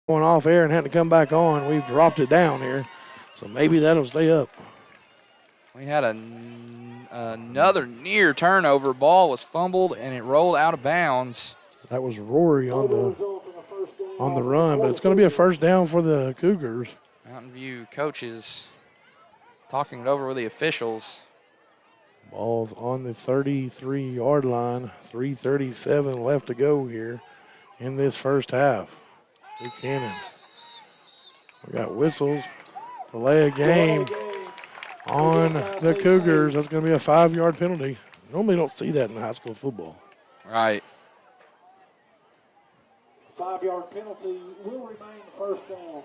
going off air and had to come back on. We've dropped it down here, so maybe that'll stay up. We had another near turnover. Ball was fumbled and it rolled out of bounds. That was Rory on the run, but it's going to be a first down for the Cougars. Mountain View coaches talking it over with the officials. Ball's on the 33-yard line. 3:37 left to go here in this first half. Buchanan. We got whistles. Delay of game on the Cougars. That's going to be a 5-yard penalty. Normally don't see that in high school football. Right. 5-yard penalty will remain first down.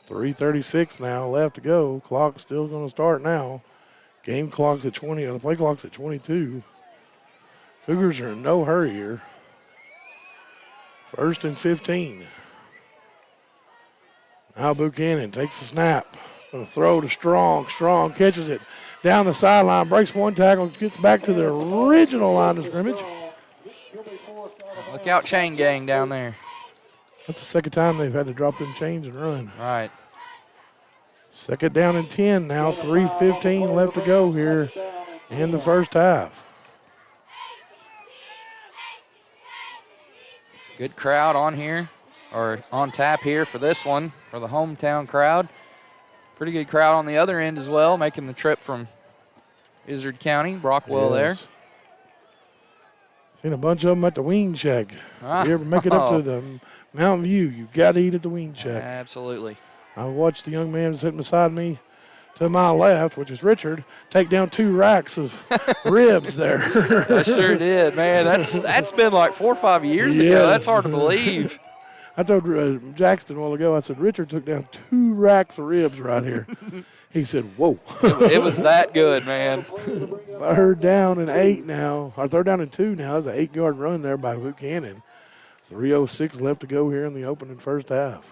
3:36 now left to go. Clock still going to start now. Game clock's at 20, or the play clock's at 22. Cougars are in no hurry here. 1st and 15. Now Buchanan takes the snap. Going to throw to Strong. Strong catches it down the sideline, breaks one tackle, gets back to the original line of scrimmage. Look out, chain gang down there. That's the second time they've had to drop them chains and run. Right. Second down and 10 now. 3:15 left to go here in the first half. Good crowd on here, or on tap here for this one, for the hometown crowd. Pretty good crowd on the other end as well, making the trip from Izard County, Brockwell there. Seen a bunch of them at the Wing Shack. If you ever make it up to the Mountain View, you got to eat at the Wing Shack. Absolutely. I watched the young man sitting beside me to my left, which is Richard, take down 2 racks of ribs there. I sure did, man. That's been like 4 or 5 years ago. That's hard to believe. I told Jackson a while ago, I said, Richard took down 2 racks of ribs right here. He said, whoa. It was that good, man. 3rd down and 8 now, or 3rd down and 2 now. That's an 8-yard run there by Buchanan. 3:06 left to go here in the opening first half.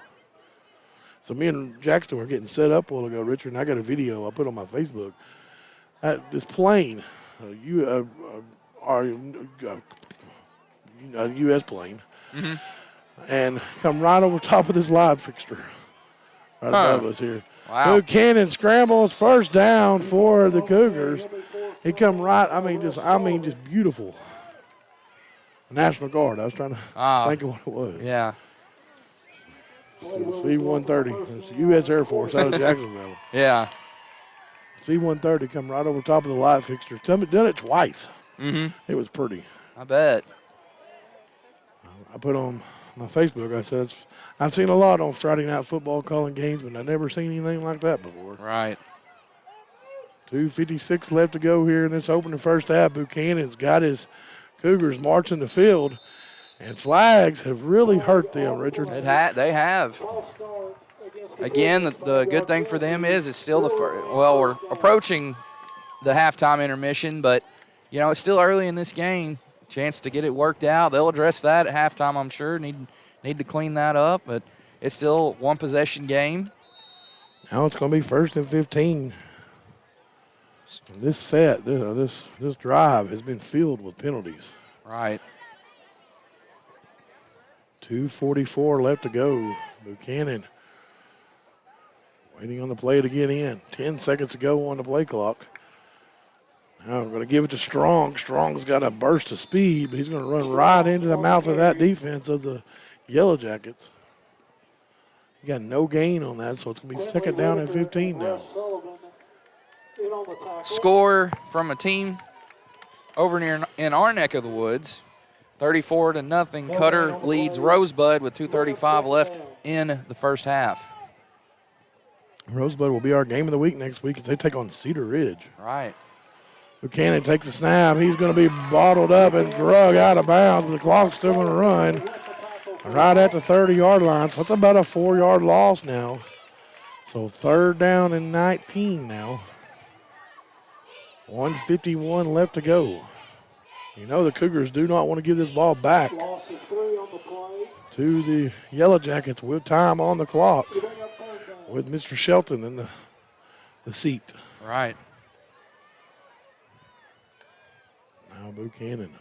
So me and Jackson were getting set up a while ago, Richard, and I got a video I put on my Facebook. This plane, a U.S. plane, and come right over top of this live fixture right above us here. Wow. Buchanan scrambles first down for the Cougars. He come right, I mean just beautiful. National Guard. I was trying to think of what it was. Yeah. C-130. It's the U.S. Air Force out of Jacksonville. Yeah. C-130 come right over top of the light fixture. Done it twice. It was pretty. I bet. I put on my Facebook, I said, I've seen a lot on Friday Night Football calling games, but I've never seen anything like that before. Right. 2:56 left to go here in this opening first half. Buchanan's got his Cougars marching the field. And flags have really hurt them, Richard. They have. Again, the good thing for them is it's still we're approaching the halftime intermission, but, it's still early in this game. Chance to get it worked out. They'll address that at halftime, I'm sure. Need to clean that up, but it's still one-possession game. Now it's going to be 1st and 15. This drive has been filled with penalties. Right. 2:44 left to go. Buchanan waiting on the play to get in. 10 seconds to go on the play clock. Now we're going to give it to Strong. Strong's got a burst of speed, but he's going to run right into the mouth of that defense of the Yellow Jackets. He got no gain on that, so it's going to be 2nd down and 15 now. Score from a team over in our neck of the woods. 34-0. Cutter leads Rosebud with 2:35 left in the first half. Rosebud will be our game of the week next week as they take on Cedar Ridge. Right. Buchanan takes the snap. He's going to be bottled up and drug out of bounds, but the clock's still going to run right at the 30-yard line. So that's about a 4-yard loss now. So 3rd down and 19 now. 1:51 left to go. The Cougars do not want to give this ball back to the Yellow Jackets with time on the clock with Mr. Shelton in the seat. Right. Now Buchanan.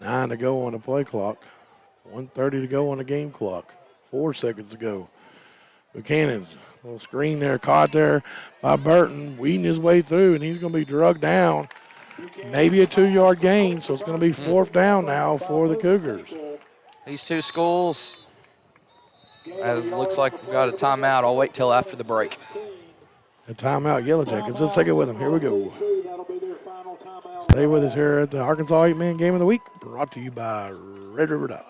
9 to go on the play clock. 1:30 to go on the game clock. 4 seconds to go. Buchanan's little screen there, caught there by Burton, weeding his way through, and he's going to be drugged down. Maybe a 2-yard gain, so it's going to be 4th down now for the Cougars. These two schools, as it looks like we've got a timeout. I'll wait till after the break. A timeout, Yellow Jackets. Let's take it with them. Here we go. Stay with us here at the Arkansas 8-Man Game of the Week, brought to you by Red River Dodge.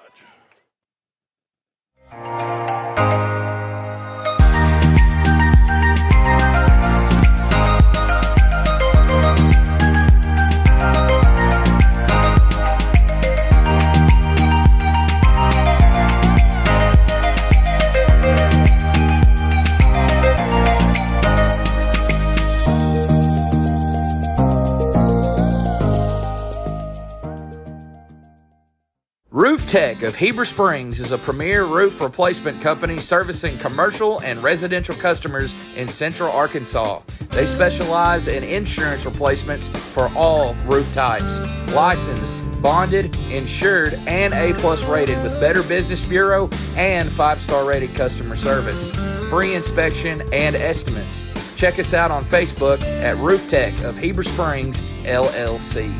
Roof Tech of Heber Springs is a premier roof replacement company servicing commercial and residential customers in central Arkansas. They specialize in insurance replacements for all roof types. Licensed, bonded, insured, and A+ rated with Better Business Bureau and 5-star rated customer service. Free inspection and estimates. Check us out on Facebook at Roof Tech of Heber Springs, LLC.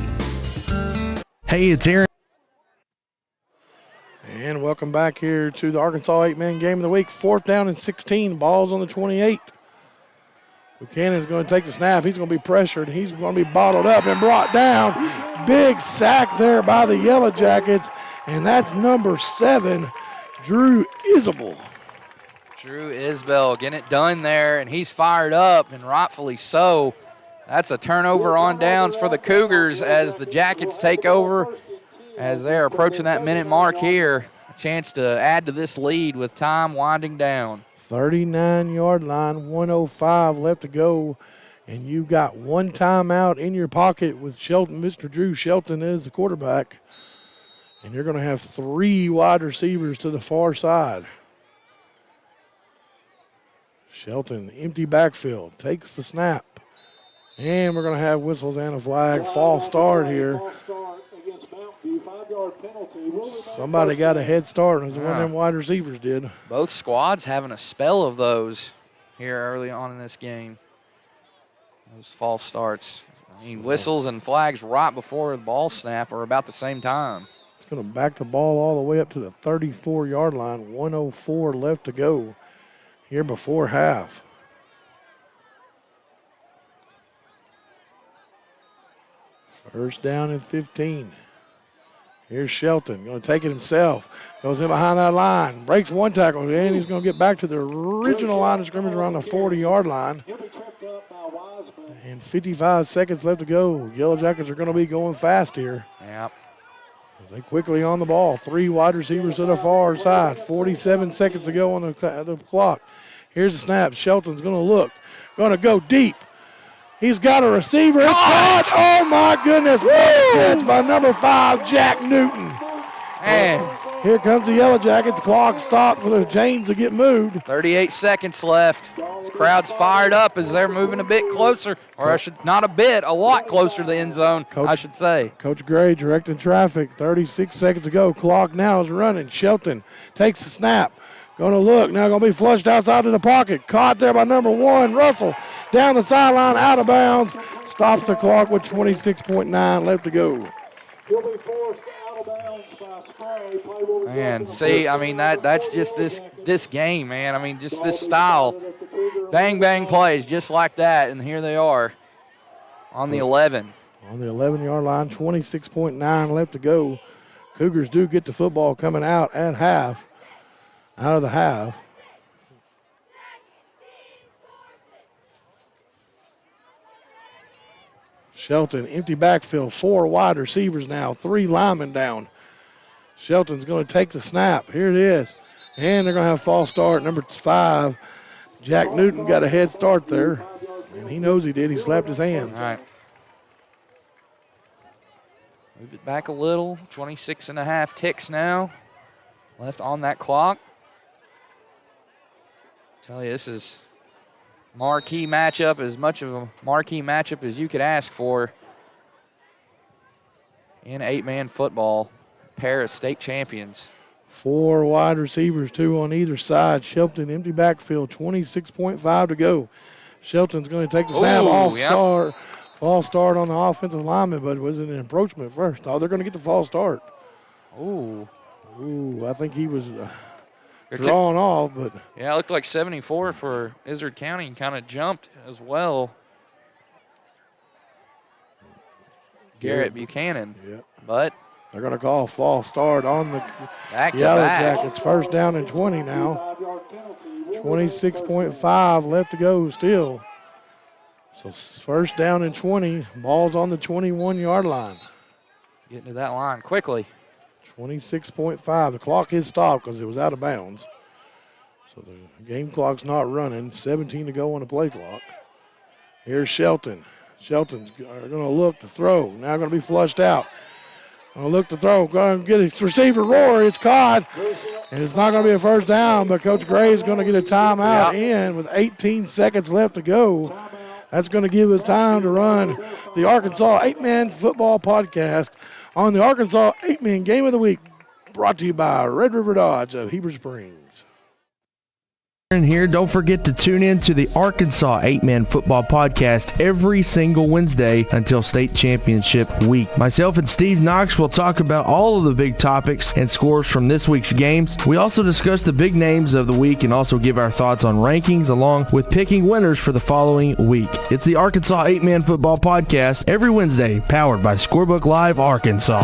Hey, it's Aaron. And welcome back here to the Arkansas 8-Man Game of the Week. 4th down and 16. Ball's on the 28. Buchanan's going to take the snap. He's going to be pressured. He's going to be bottled up and brought down. Big sack there by the Yellow Jackets. And that's number 7, Drew Isabel. Drew Isbell getting it done there, and he's fired up, and rightfully so. That's a turnover on downs for the Cougars as the Jackets take over as they're approaching that minute mark here. A chance to add to this lead with time winding down. 39-yard line, 1:05 left to go, and you've got one timeout in your pocket with Shelton. Mr. Drew Shelton is the quarterback, and you're going to have 3 wide receivers to the far side. Shelton, empty backfield, takes the snap, and we're going to have whistles and a flag. False start here. Somebody got a head start, and it was one of them wide receivers did. Both squads having a spell of those here early on in this game. Those false starts. I mean, whistles and flags right before the ball snap are about the same time. It's going to back the ball all the way up to the 34-yard line. 1:04 left to go here before half. First down and 15. Here's Shelton, going to take it himself. Goes in behind that line, breaks one tackle, and he's going to get back to the original line of scrimmage around the 40-yard line. And 55 seconds left to go. Yellow Jackets are going to be going fast here. Yep. They quickly on the ball. 3 wide receivers to the far side. 47 seconds to go on the clock. Here's the snap. Shelton's going to look. Going to go deep. He's got a receiver. It's caught. Oh, my goodness. Catch by number 5, Jack Newton. And here comes the Yellow Jackets. Clock stopped for the chains to get moved. 38 seconds left. This crowd's fired up as they're moving a bit closer, or I should not a bit, a lot closer to the end zone, I should say. Coach Gray directing traffic. 36 seconds to go. Clock now is running. Shelton takes the snap. Going to look. Now going to be flushed outside of the pocket. Caught there by number 1, Russell. Down the sideline, out of bounds. Stops the clock with 26.9 left to go. Man, see, I mean, that's just this game, man. I mean, just this style. Bang, bang plays just like that, and here they are on the 11. On the 11-yard line, 26.9 left to go. Cougars do get the football coming out at half. Out of the half. Shelton, empty backfield, 4 wide receivers now, 3 linemen down. Shelton's going to take the snap. Here it is. And they're going to have a false start. Number 5, Jack Newton got a head start there. And he knows he did. He slapped his hands. All right. Move it back a little. 26.5 ticks now left on that clock. Tell you, this is marquee matchup, as much of a marquee matchup as you could ask for in 8-man football. Pair of state champions. 4 wide receivers, 2 on either side. Shelton empty backfield, 26.5 to go. Shelton's going to take the snap off false start on the offensive lineman, but it was an encroachment first. Oh, they're going to get the false start. Ooh, I think he was drawn off, but. Yeah, it looked like 74 for Izard County and kind of jumped as well. Garrett Buchanan. Yeah. But they're going to call a false start on the back Yellow Jackets. First down and 20 now. 26.5 left to go still. So first down and 20. Ball's on the 21-yard line. Getting to that line quickly. 26.5. The clock is stopped because it was out of bounds. So the game clock's not running. 17 to go on the play clock. Here's Shelton. Shelton's going to look to throw. Now going to be flushed out. Going to look to throw. Going to get his receiver Rory. It's caught. And it's not going to be a first down, but Coach Gray is going to get a timeout in with 18 seconds left to go. That's going to give us time to run the Arkansas 8-Man Football Podcast on the Arkansas 8-Man Game of the Week, brought to you by Red River Dodge of Heber Springs. Here, don't forget to tune in to the Arkansas 8-Man Football Podcast every single Wednesday until state championship week. Myself and Steve Knox will talk about all of the big topics and scores from this week's games. We also discuss the big names of the week and also give our thoughts on rankings along with picking winners for the following week. It's the Arkansas 8-Man Football Podcast every Wednesday, powered by Scorebook Live Arkansas.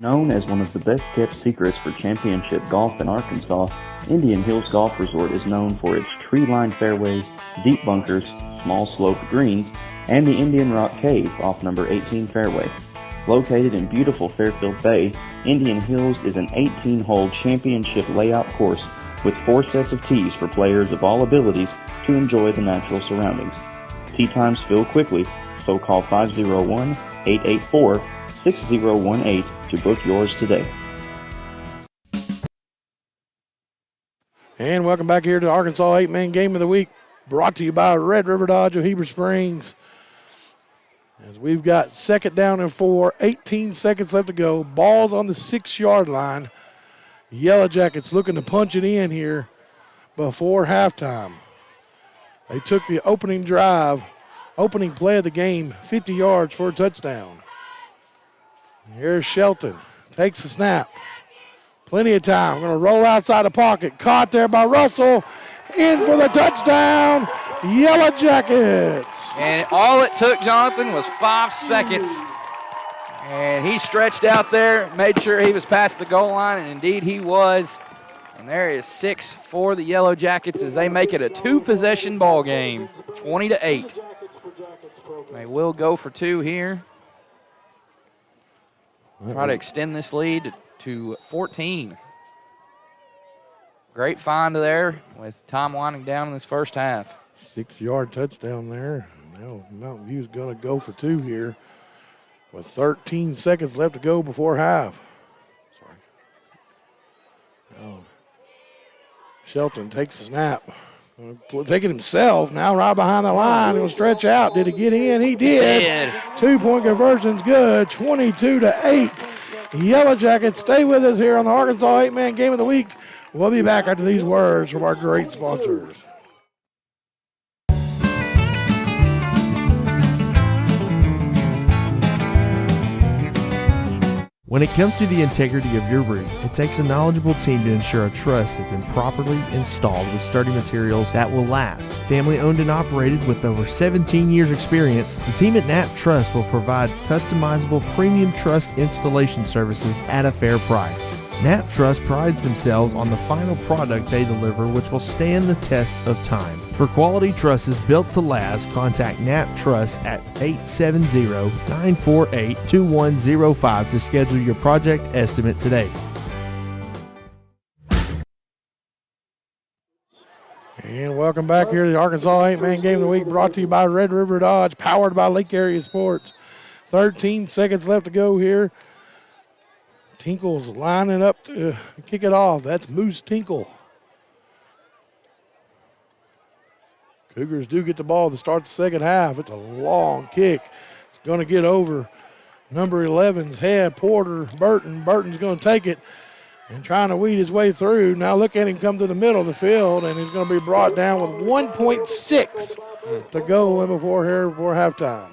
Known as one of the best-kept secrets for championship golf in Arkansas, Indian Hills Golf Resort is known for its tree-lined fairways, deep bunkers, small sloped greens, and the Indian Rock Cave off number 18 fairway. Located in beautiful Fairfield Bay, Indian Hills is an 18-hole championship layout course with 4 sets of tees for players of all abilities to enjoy the natural surroundings. Tee times fill quickly, so call 501-884-6018 to book yours today. And welcome back here to the Arkansas 8-Man Game of the Week, brought to you by Red River Dodge of Heber Springs. As we've got second down and 4, 18 seconds left to go. Ball's on the 6-yard line. Yellow Jackets looking to punch it in here before halftime. They took the opening play of the game, 50 yards for a touchdown. Here's Shelton. Takes the snap. Plenty of time. Going to roll outside the pocket. Caught there by Russell. In for the touchdown. Yellow Jackets. And all it took, Jonathan, was 5 seconds. And he stretched out there, made sure he was past the goal line, and indeed he was. And there is 6 for the Yellow Jackets as they make it a 2-possession ball game, 20-8. They will go for 2 here. Try to extend this lead to 14. Great find there with time winding down in this first half. 6-yard touchdown there. Now Mountain View's going to go for 2 here with 13 seconds left to go before half. Shelton takes the snap. Take it himself. Now right behind the line. He'll stretch out. Did he get in? He did. 2-point conversion's good. 22-8. Yellow Jackets, stay with us here on the Arkansas 8-Man Game of the Week. We'll be back after these words from our great sponsors. When it comes to the integrity of your roof, it takes a knowledgeable team to ensure a truss has been properly installed with sturdy materials that will last. Family owned and operated with over 17 years experience, the team at Knapp Truss will provide customizable premium truss installation services at a fair price. Knapp Truss prides themselves on the final product they deliver, which will stand the test of time. For quality trusses built to last, contact Knapp Truss at 870-948-2105 to schedule your project estimate today. And welcome back here to the Arkansas 8-Man Game of the Week, brought to you by Red River Dodge, powered by Lake Area Sports. 13 seconds left to go here. Tinkle's lining up to kick it off. That's Moose Tinkle. Cougars do get the ball to start the second half. It's a long kick. It's It's going to get over number 11's head, Porter Burton. Burton's going to take it and trying to weed his way through. Now look at him come to the middle of the field, and he's going to be brought down with 1.6 to go before halftime.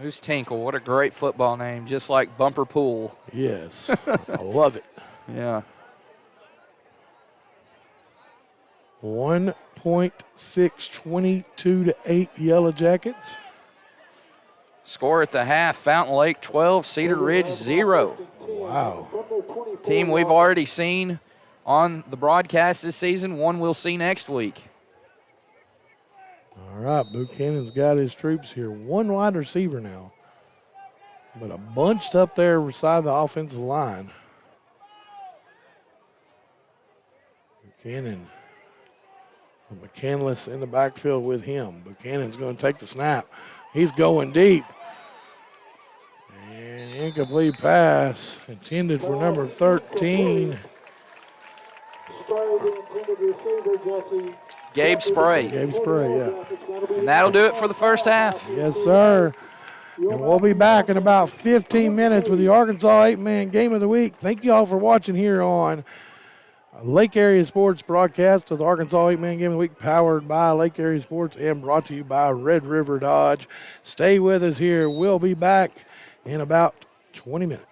Moose Tinkle, what a great football name, just like Bumper Pool. Yes, I love it. Yeah. 1.6, 22 to 8 Yellow Jackets. Score at the half, Fountain Lake 12, Cedar Ridge 0. Wow. Team we've already seen on the broadcast this season, one we'll see next week. All right, Buchanan's got his troops here. One wide receiver now, but a bunched up there beside the offensive line. Buchanan, McCandless in the backfield with him. Buchanan's going to take the snap. He's going deep. And incomplete pass intended for number 13. Gabe Spray. Gabe Spray, yeah. And that'll do it for the first half. Yes, sir. And we'll be back in about 15 minutes with the Arkansas 8-Man Game of the Week. Thank you all for watching here on Lake Area Sports broadcast of the Arkansas 8-Man Game of the Week, powered by Lake Area Sports and brought to you by Red River Dodge. Stay with us here. We'll be back in about 20 minutes.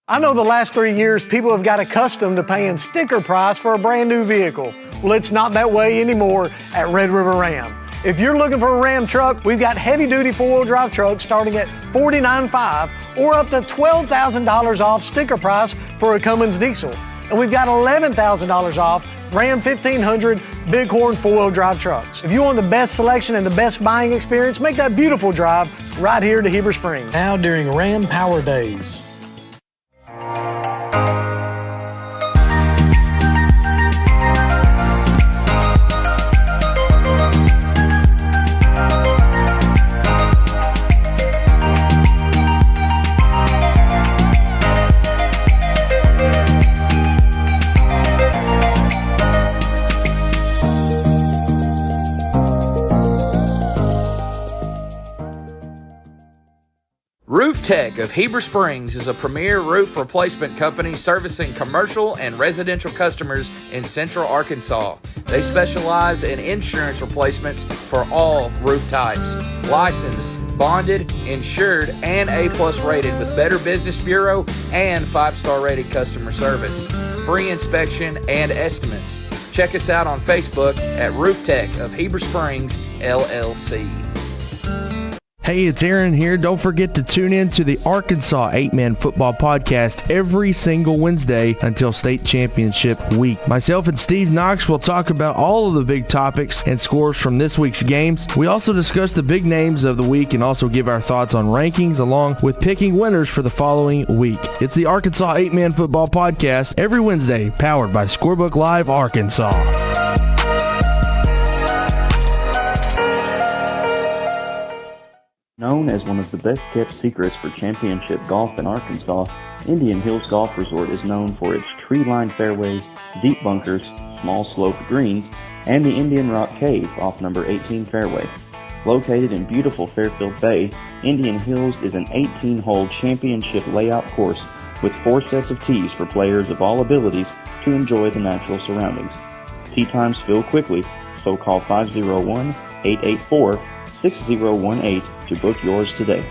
I know the last 3 years people have got accustomed to paying sticker price for a brand new vehicle. Well, it's not that way anymore at Red River Ram. If you're looking for a Ram truck, we've got heavy-duty four-wheel drive trucks starting at $49,500 or up to $12,000 off sticker price for a Cummins diesel. And we've got $11,000 off Ram 1500 Bighorn four-wheel drive trucks. If you want the best selection and the best buying experience, make that beautiful drive right here to Heber Springs. Now during Ram Power Days. Roof Tech of Heber Springs is a premier roof replacement company servicing commercial and residential customers in central Arkansas. They specialize in insurance replacements for all roof types. Licensed, bonded, insured, and A+ rated with Better Business Bureau and 5-star rated customer service. Free inspection and estimates. Check us out on Facebook at Roof Tech of Heber Springs, LLC. Hey, it's Aaron here. Don't forget to tune in to the Arkansas 8-Man Football Podcast every single Wednesday until state championship week. Myself and Steve Knox will talk about all of the big topics and scores from this week's games. We also discuss the big names of the week and also give our thoughts on rankings along with picking winners for the following week. It's the Arkansas 8-Man Football Podcast every Wednesday, powered by Scorebook Live Arkansas. Known as one of the best-kept secrets for championship golf in Arkansas, Indian Hills Golf Resort is known for its tree-lined fairways, deep bunkers, small sloped greens, and the Indian Rock Cave off number 18 fairway. Located in beautiful Fairfield Bay, Indian Hills is an 18-hole championship layout course with 4 sets of tees for players of all abilities to enjoy the natural surroundings. Tee times fill quickly, so call 501-884-6018 to book yours today.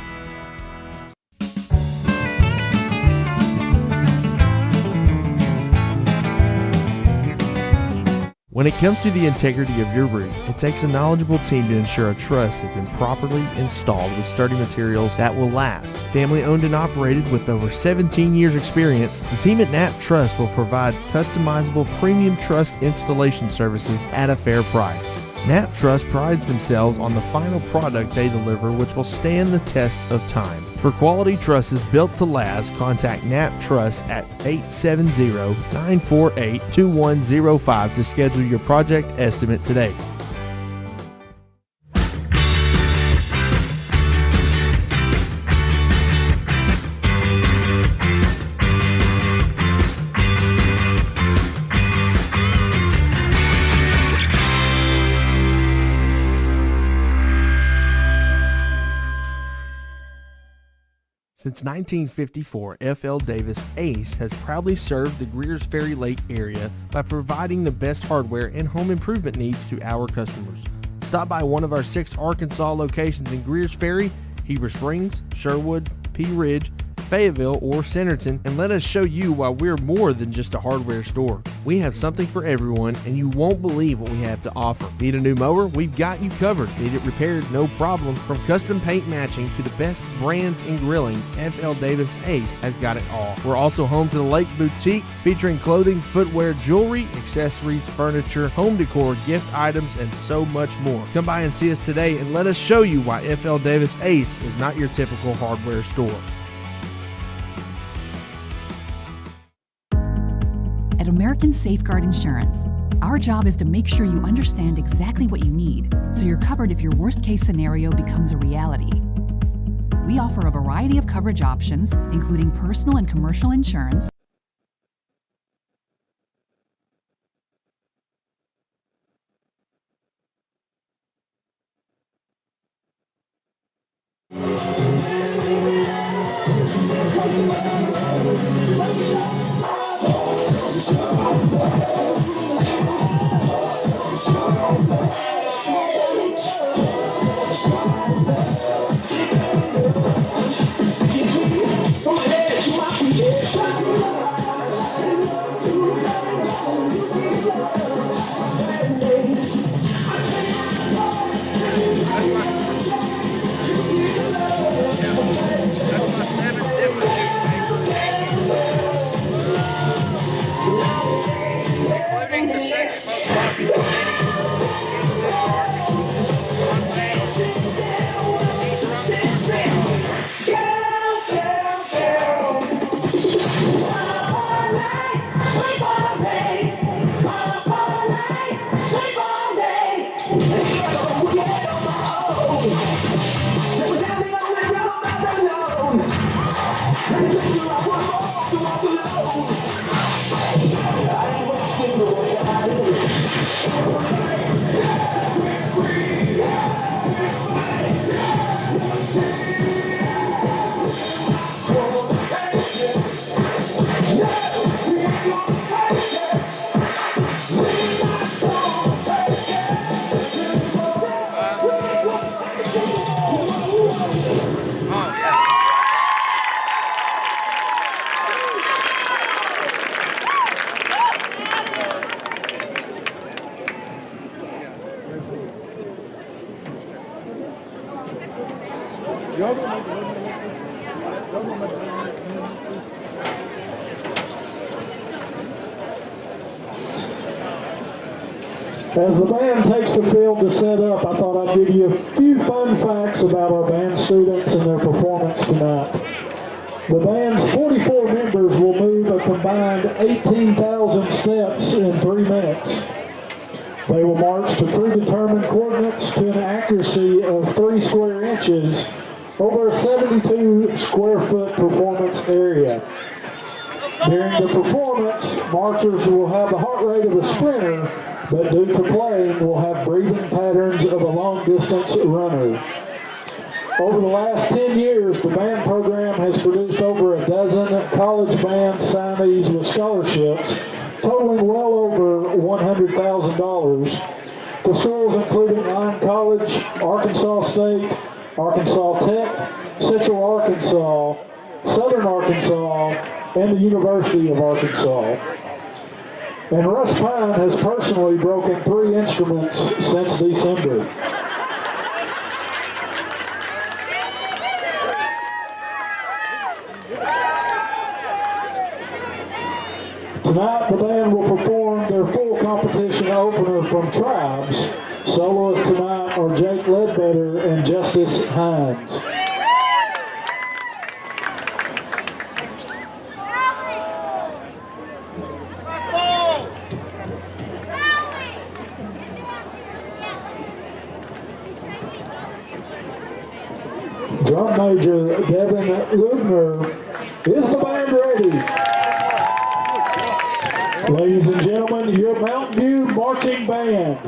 When it comes to the integrity of your roof, it takes a knowledgeable team to ensure a truss has been properly installed with sturdy materials that will last. Family owned and operated with over 17 years experience, the team at Knapp Truss will provide customizable premium truss installation services at a fair price. Knapp Truss prides themselves on the final product they deliver, which will stand the test of time. For quality trusses built to last, contact Knapp Truss at 870-948-2105 to schedule your project estimate today. Since 1954, F.L. Davis ACE has proudly served the Greers Ferry Lake area by providing the best hardware and home improvement needs to our customers. Stop by one of our 6 Arkansas locations in Greers Ferry, Heber Springs, Sherwood, Pea Ridge, Fayetteville, or Centerton, and let us show you why we're more than just a hardware store. We have something for everyone, and you won't believe what we have to offer. Need a new mower? We've got you covered. Need it repaired? No problem. From custom paint matching to the best brands in grilling, F.L. Davis ACE has got it all. We're also home to the Lake Boutique, featuring clothing, footwear, jewelry, accessories, furniture, home decor, gift items, and so much more. Come by and see us today, and let us show you why F.L. Davis ACE is not your typical hardware store. At American Safeguard Insurance, our job is to make sure you understand exactly what you need so you're covered if your worst-case scenario becomes a reality. We offer a variety of coverage options, including personal and commercial insurance, As the band takes the field to set up, I thought I'd give you a few fun facts about our band students and their performance tonight. The band's 44 members will move a combined 18,000 steps in 3 minutes. They will march to predetermined coordinates to an accuracy of 3 square inches over a 72 square foot performance area. During the performance, marchers will have the heart rate of a sprinter, but due to playing, will have breathing patterns of a long-distance runner. Over the last 10 years, the band program has produced over a dozen college band signees with scholarships, totaling well over $100,000 to schools including Lyon College, Arkansas State, Arkansas Tech, Central Arkansas, Southern Arkansas, and the University of Arkansas. And Russ Pine has personally broken 3 instruments since December. Tonight, the band will perform their full competition opener from Tribes. Soloists tonight are Jake Ledbetter and Justice Hines. Drum Major Devin Lubner. Is the band ready? Ladies and gentlemen, your Mountain View Marching Band.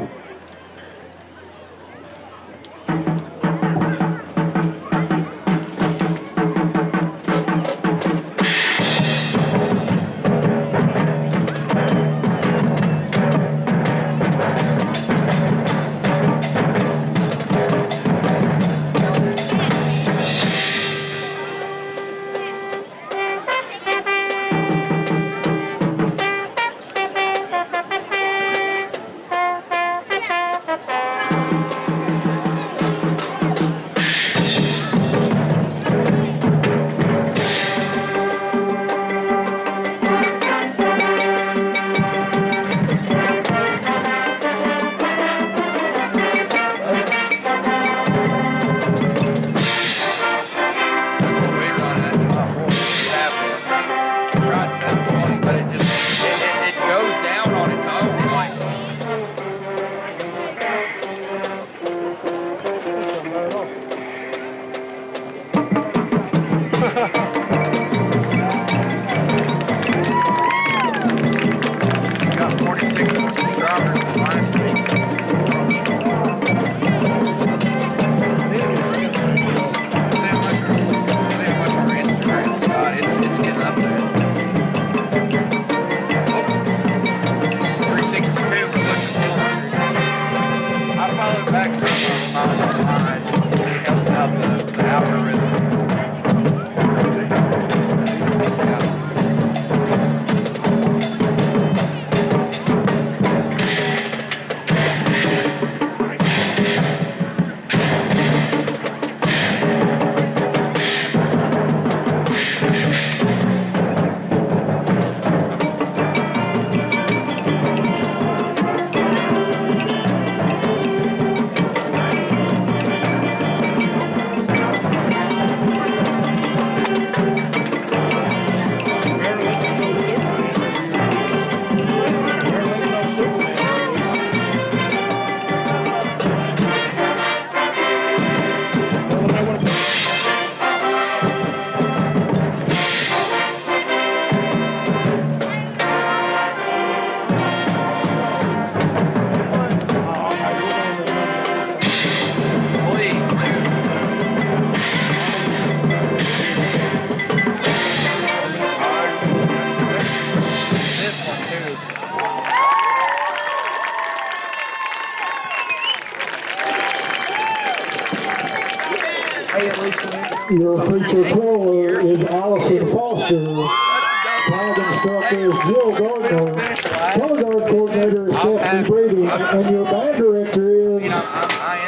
controller is Allison Foster. Flag instructor is Jill Gardner. Color guard coordinator is Stephanie Brady. And your band director is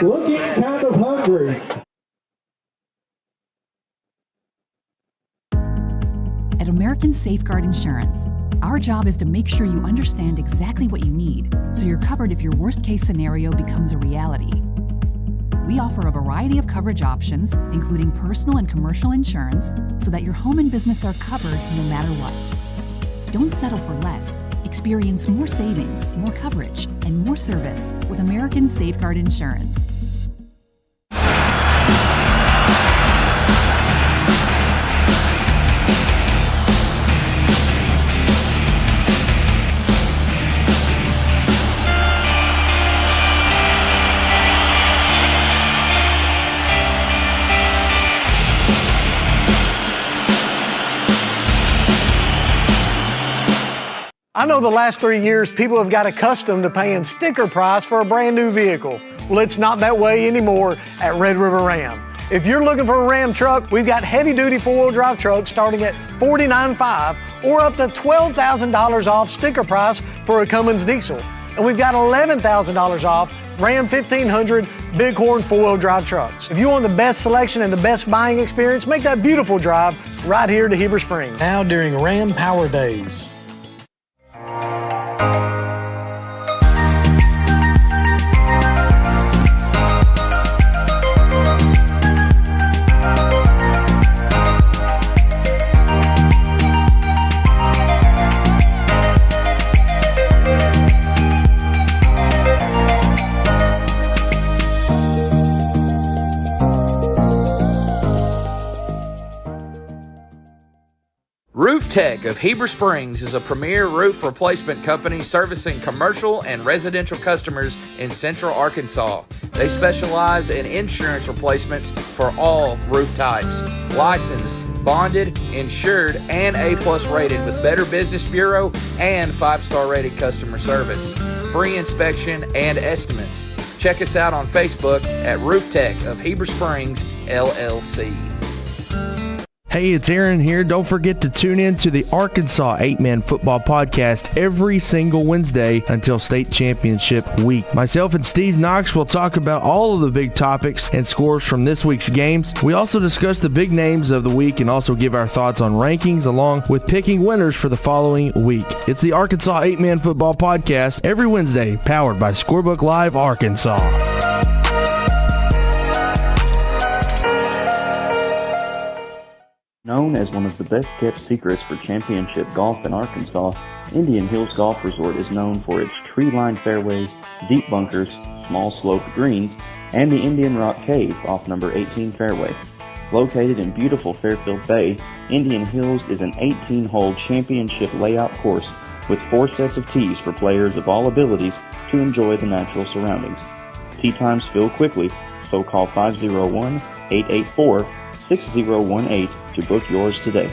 looking kind of hungry. At American Safeguard Insurance, our job is to make sure you understand exactly what you need so you're covered if your worst case scenario becomes a reality. We offer a variety of coverage options, including personal and commercial insurance, so that your home and business are covered no matter what. Don't settle for less. Experience more savings, more coverage, and more service with American Safeguard Insurance. I know the last 3 years people have got accustomed to paying sticker price for a brand new vehicle. Well, it's not that way anymore at Red River Ram. If you're looking for a Ram truck, we've got heavy-duty four-wheel drive trucks starting at $49,500 or up to $12,000 off sticker price for a Cummins diesel. And we've got $11,000 off Ram 1500 Bighorn four-wheel drive trucks. If you want the best selection and the best buying experience, make that beautiful drive right here to Heber Springs. Now during Ram Power Days. Roof Tech of Heber Springs is a premier roof replacement company servicing commercial and residential customers in Central Arkansas. They specialize in insurance replacements for all roof types. Licensed, bonded, insured, and A+ rated with Better Business Bureau and 5-star rated customer service. Free inspection and estimates. Check us out on Facebook at Roof Tech of Heber Springs, LLC. Hey, it's Aaron here. Don't forget to tune in to the Arkansas 8-Man Football Podcast every single Wednesday until state championship week. Myself and Steve Knox will talk about all of the big topics and scores from this week's games. We also discuss the big names of the week and also give our thoughts on rankings along with picking winners for the following week. It's the Arkansas 8-Man Football Podcast every Wednesday, powered by Scorebook Live Arkansas. Known as one of the best-kept secrets for championship golf in Arkansas, Indian Hills Golf Resort is known for its tree-lined fairways, deep bunkers, small sloped greens, and the Indian Rock Cave off number 18 fairway. Located in beautiful Fairfield Bay, Indian Hills is an 18-hole championship layout course with 4 sets of tees for players of all abilities to enjoy the natural surroundings. Tee times fill quickly, so call 501-884-6018 to book yours today.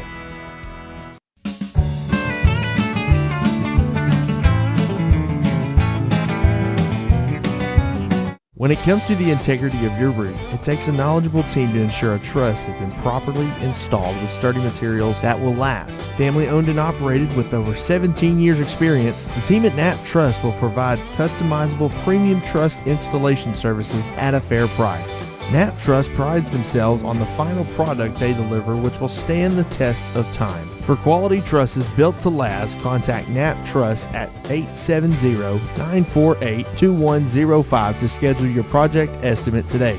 When it comes to the integrity of your roof, it takes a knowledgeable team to ensure a truss has been properly installed with sturdy materials that will last. Family owned and operated with over 17 years experience, the team at Knapp Truss will provide customizable premium truss installation services at a fair price. Knapp Truss prides themselves on the final product they deliver, which will stand the test of time. For quality trusses built to last, contact Knapp Truss at 870-948-2105 to schedule your project estimate today.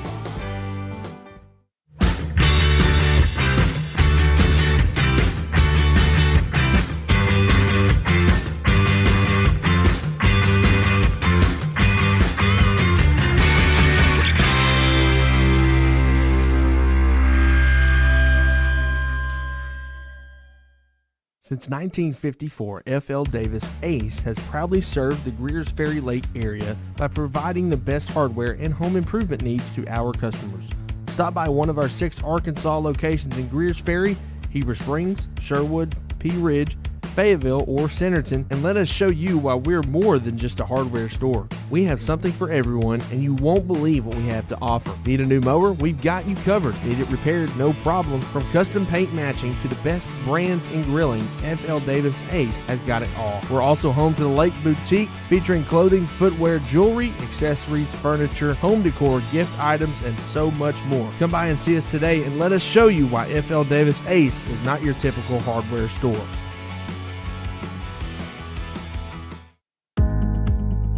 Since 1954, F.L. Davis Ace has proudly served the Greers Ferry Lake area by providing the best hardware and home improvement needs to our customers. Stop by one of our 6 Arkansas locations in Greers Ferry, Heber Springs, Sherwood, Pea Ridge, Fayetteville, or Centerton, and let us show you why we're more than just a hardware store. We have something for everyone, and you won't believe what we have to offer. Need a new mower? We've got you covered. Need it repaired? No problem. From custom paint matching to the best brands in grilling, F.L. Davis Ace has got it all. We're also home to the Lake Boutique, featuring clothing, footwear, jewelry, accessories, furniture, home decor, gift items, and so much more. Come by and see us today and let us show you why F.L. Davis Ace is not your typical hardware store.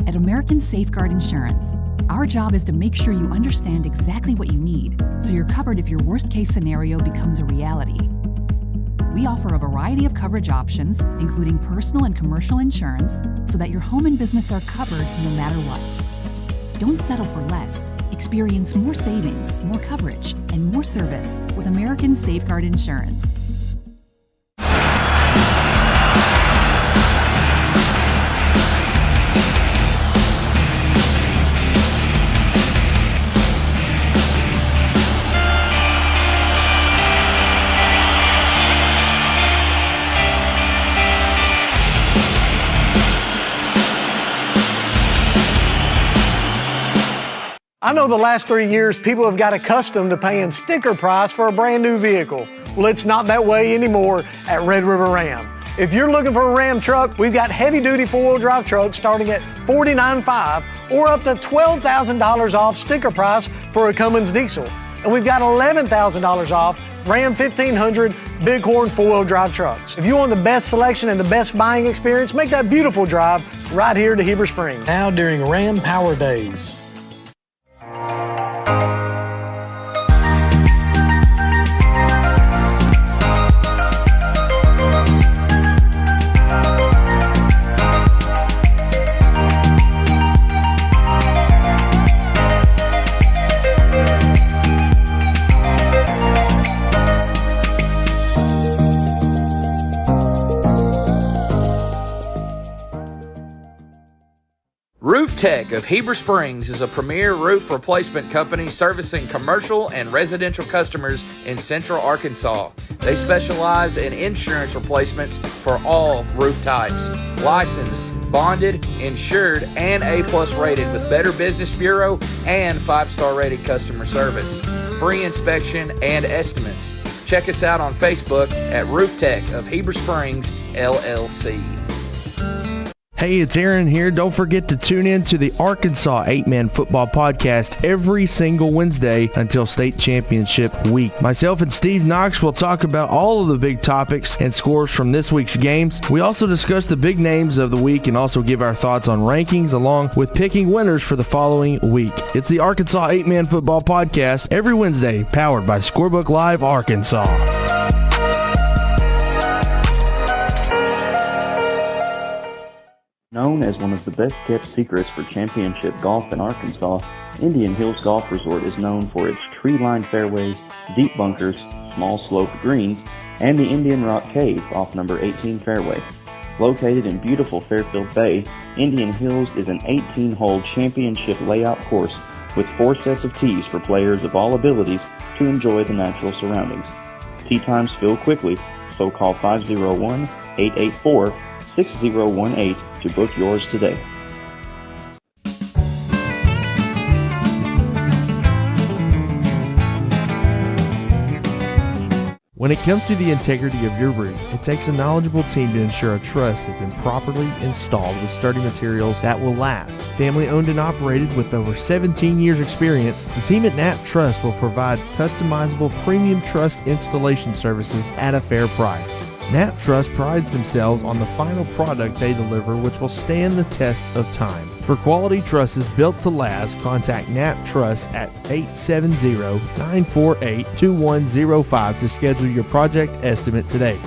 At American Safeguard Insurance, our job is to make sure you understand exactly what you need so you're covered if your worst case scenario becomes a reality. We offer a variety of coverage options, including personal and commercial insurance, so that your home and business are covered no matter what. Don't settle for less. Experience more savings, more coverage, and more service with American Safeguard Insurance. I know the last 3 years people have got accustomed to paying sticker price for a brand new vehicle. Well, it's not that way anymore at Red River Ram. If you're looking for a Ram truck, we've got heavy-duty four-wheel drive trucks starting at $49,500 or up to $12,000 off sticker price for a Cummins diesel. And we've got $11,000 off Ram 1500 Bighorn four-wheel drive trucks. If you want the best selection and the best buying experience, make that beautiful drive right here to Heber Springs. Now during Ram Power Days. Roof Tech of Heber Springs is a premier roof replacement company servicing commercial and residential customers in central Arkansas. They specialize in insurance replacements for all roof types. Licensed, bonded, insured, and A+ rated with Better Business Bureau and 5-star rated customer service. Free inspection and estimates. Check us out on Facebook at Roof Tech of Heber Springs, LLC. Hey, it's Aaron here. Don't forget to tune in to the Arkansas 8-Man Football Podcast every single Wednesday until state championship week. Myself and Steve Knox will talk about all of the big topics and scores from this week's games. We also discuss the big names of the week and also give our thoughts on rankings along with picking winners for the following week. It's the Arkansas 8-Man Football Podcast every Wednesday, powered by Scorebook Live Arkansas. Known as one of the best-kept secrets for championship golf in Arkansas, Indian Hills Golf Resort is known for its tree-lined fairways, deep bunkers, small sloped greens, and the Indian Rock Cave off number 18 fairway. Located in beautiful Fairfield Bay, Indian Hills is an 18-hole championship layout course with 4 sets of tees for players of all abilities to enjoy the natural surroundings. Tee times fill quickly, so call 501-884-6018 to book yours today. When it comes to the integrity of your roof, it takes a knowledgeable team to ensure a truss has been properly installed with sturdy materials that will last. Family owned and operated with over 17 years experience, the team at Knapp Truss will provide customizable premium truss installation services at a fair price. Knapp Truss prides themselves on the final product they deliver, which will stand the test of time. For quality trusses built to last, contact Knapp Truss at 870-948-2105 to schedule your project estimate today.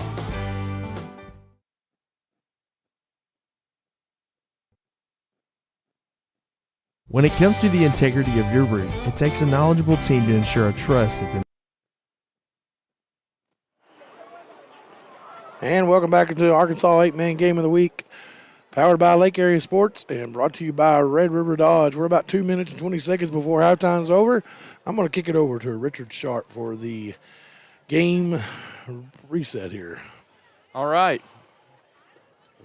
When it comes to the integrity of your roof, it takes a knowledgeable team to ensure a truss has been. And welcome back into the Arkansas 8-Man Game of the Week, powered by Lake Area Sports and brought to you by Red River Dodge. We're about 2 minutes and 20 seconds before halftime's over. I'm going to kick it over to Richard Sharp for the game reset here. All right.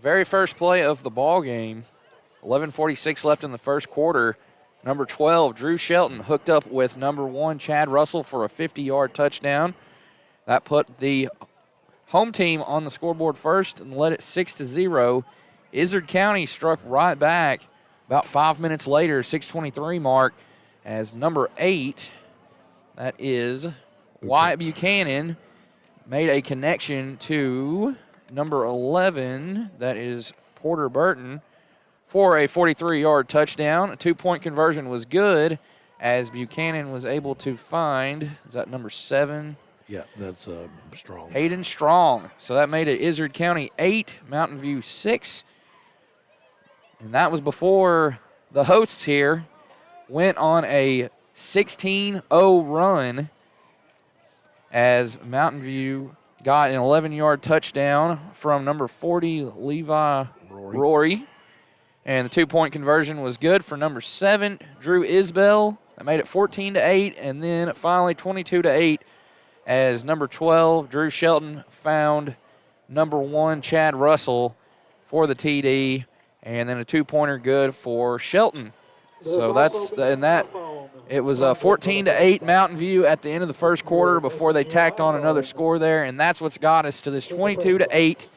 Very first play of the ball game. 11:46 left in the first quarter. Number 12, Drew Shelton, hooked up with number 1, Chad Russell, for a 50-yard touchdown. That put the home team on the scoreboard first and led it 6-0. Izard County struck right back about 5 minutes later, 6:23 mark, as number 8, that is Wyatt Buchanan, made a connection to number 11, that is Porter Burton, for a 43-yard touchdown. A 2-point conversion was good, as Buchanan was able to find, is that number 7? Yeah, that's Strong. Hayden Strong. So that made it Izard County 8, Mountain View 6. And that was before the hosts here went on a 16-0 run, as Mountain View got an 11-yard touchdown from number 40, Levi Rory. And the 2-point conversion was good for number 7, Drew Isbell. That made it 14-8, and then finally 22-8, as number 12, Drew Shelton, found number 1, Chad Russell, for the TD, and then a 2-pointer good for Shelton. So it was 14-8 Mountain View at the end of the first quarter before they tacked on another score there, and that's what's got us to this 22-8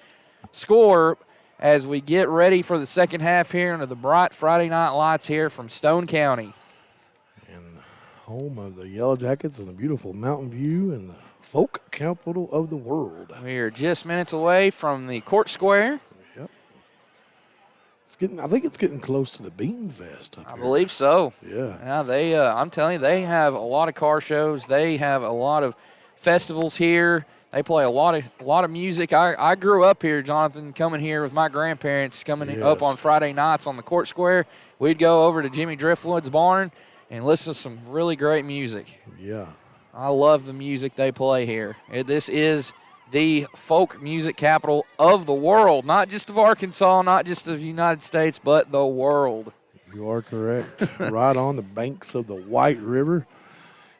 score as we get ready for the second half here under the bright Friday night lights here from Stone County. And home of the Yellow Jackets and the beautiful Mountain View and the folk capital of the world. We are just minutes away from the court square. Yep. I think it's getting close to the Bean Fest up I here. believe so. Yeah. Yeah, I'm telling you, they have a lot of car shows. They have a lot of festivals here. They play a lot of music. I grew up here, Jonathan, coming here with my grandparents, coming up on Friday nights on the court square. We'd go over to Jimmy Driftwood's barn and listen to some really great music. Yeah. I love the music they play here. This is the folk music capital of the world, not just of Arkansas, not just of the United States, but the world. You are correct. Right on the banks of the White River.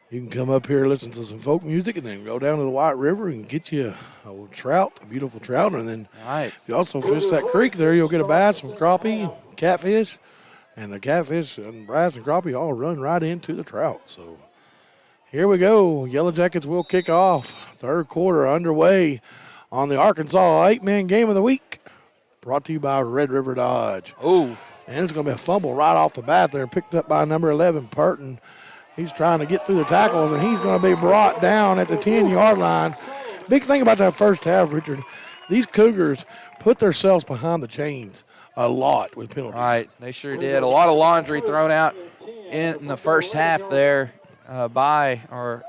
You can come up here, listen to some folk music, and then go down to the White River and get you a trout, a beautiful trout. And then if you also fish that creek there, you'll get a bass, some crappie, catfish. And the catfish and bass and crappie all run right into the trout. So here we go. Yellow Jackets will kick off. Third quarter underway on the Arkansas 8-man game of the week. Brought to you by Red River Dodge. Oh. And it's going to be a fumble right off the bat there, picked up by number 11, Purton. He's trying to get through the tackles, and he's going to be brought down at the 10-yard line. Big thing about that first half, Richard, these Cougars put themselves behind the chains a lot with penalties. Right, they sure did. A lot of laundry thrown out in the first half there or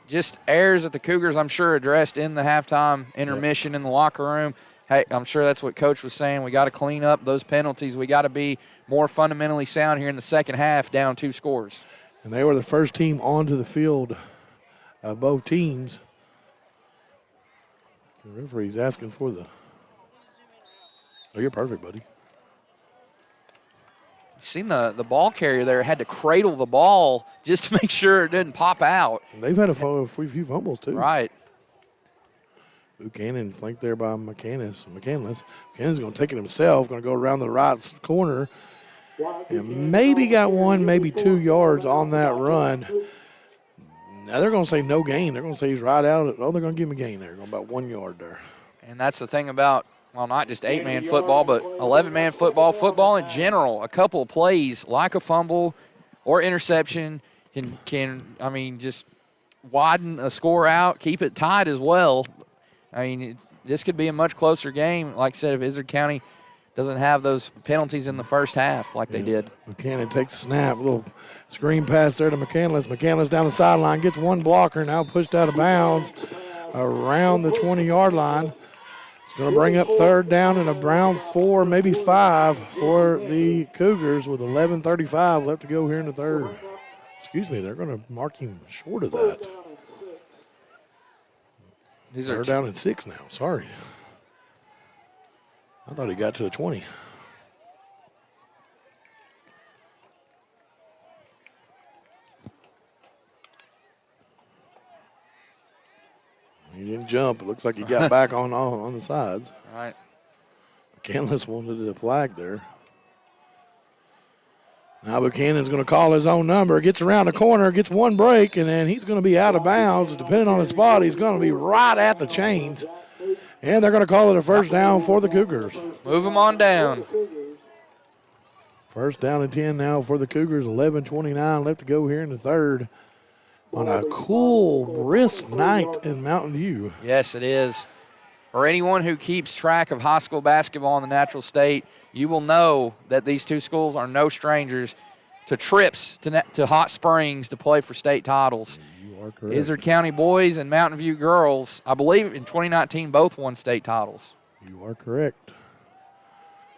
just errors that the Cougars, I'm sure, addressed in the halftime intermission in the locker room. Hey, I'm sure that's what Coach was saying. We got to clean up those penalties. We got to be more fundamentally sound here in the second half, down 2 scores. And they were the first team onto the field of both teams. The referee's asking for the – oh, you're perfect, buddy. You seen the ball carrier there had to cradle the ball just to make sure it didn't pop out. And they've had a few fumbles, too. Right. Buchanan flanked there by McCandless. Buchanan's going to take it himself, going to go around the right corner. And maybe got 1, maybe 2 yards on that run. Now they're going to say no gain. They're going to say he's right out. Oh, they're going to give him a gain there. Going about 1 yard there. And that's the thing about, well, not just 8-man football, but 11-man football in general. A couple of plays like a fumble or interception can just widen a score out, keep it tied as well. I mean, this could be a much closer game. Like I said, if Izard County doesn't have those penalties in the first half like they did. Buchanan takes a snap, a little screen pass there to McCandless. McCandless down the sideline, gets one blocker, now pushed out of bounds around the 20-yard line. It's going to bring up third down and around 4, maybe 5 for the Cougars with 11:35 left to go here in the third. Excuse me, they're going to mark him short of that. They're down at 6 now, sorry. I thought he got to the 20. He didn't jump. It looks like he got back on the sides. All right. McKinless wanted the flag there. Now Buchanan's going to call his own number, gets around the corner, gets one break, and then he's going to be out of bounds. Depending on the spot, he's going to be right at the chains. And they're going to call it a first down for the Cougars. Move them on down. First down and 10 now for the Cougars. 11:29 left to go here in the third. On a cool, brisk night in Mountain View. Yes, it is. For anyone who keeps track of high school basketball in the Natural State, you will know that these two schools are no strangers to trips to Hot Springs to play for state titles. You are correct. Izard County boys and Mountain View girls, I believe in 2019, both won state titles. You are correct.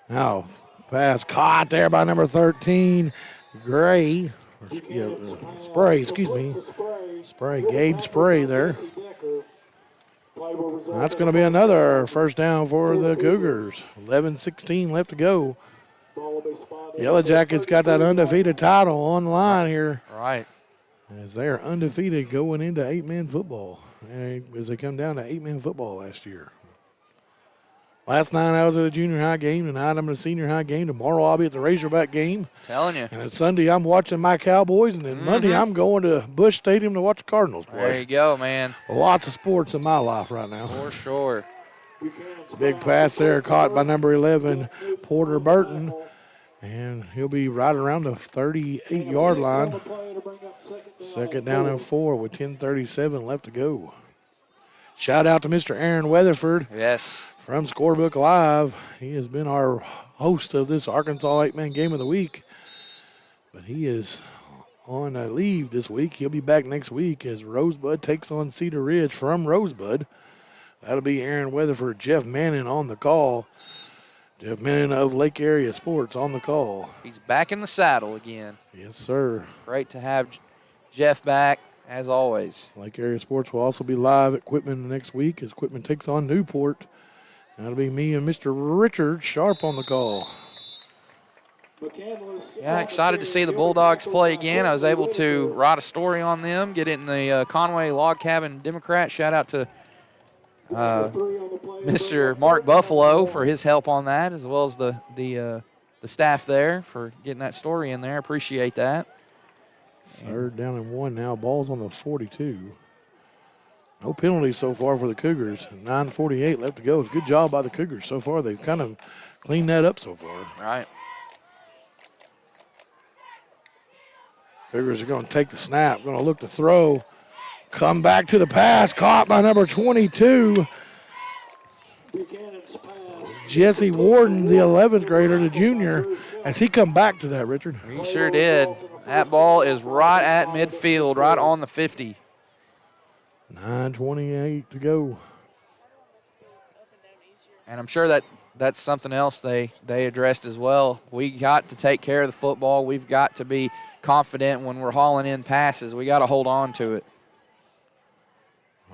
Now, pass caught there by number 13, Gray. Spray, excuse me. Spray, Gabe Spray there. That's going to be another first down for the Cougars. 11:16 left to go. Yellow Jackets got that undefeated title on the line here. Right. As they are undefeated going into 8-man football. As they come down to 8-man football last year. Last night I was at a junior high game. Tonight I'm at a senior high game. Tomorrow I'll be at the Razorback game. Telling you. And then Sunday I'm watching my Cowboys. And then Monday I'm going to Busch Stadium to watch the Cardinals play. There you go, man. Lots of sports in my life right now. For sure. Big pass there caught by number 11, Porter Burton. And he'll be right around the 38-yard line. Second down and 4 with 10:37 left to go. Shout out to Mr. Aaron Weatherford. Yes. From Scorebook Live. He has been our host of this Arkansas 8-man game of the week. But he is on a leave this week. He'll be back next week as Rosebud takes on Cedar Ridge from Rosebud. That'll be Aaron Weatherford, Jeff Manning on the call. Jeff Manning of Lake Area Sports on the call. He's back in the saddle again. Yes, sir. Great to have Jeff back, as always. Lake Area Sports will also be live at Quitman next week as Quitman takes on Newport. That'll be me and Mr. Richard Sharp on the call. Yeah, excited to see the Bulldogs play again. I was able to write a story on them, get it in the Conway Log Cabin Democrat. Shout out to Mr. Mark Buffalo for his help on that, as well as the staff there for getting that story in there. Appreciate that. Third down and 1 now. Ball's on the 42. No penalties so far for the Cougars. 9:48 left to go. Good job by the Cougars so far. They've kind of cleaned that up so far. Right. Cougars are going to take the snap, going to look to throw. Come back to the pass, caught by number 22. Jesse Warden, the 11th grader, the junior, as he come back to that, Richard. He sure did. That ball is right at midfield, right on the 50. 9:28 to go. And I'm sure that's something else they addressed as well. We got to take care of the football. We've got to be confident when we're hauling in passes. We got to hold on to it.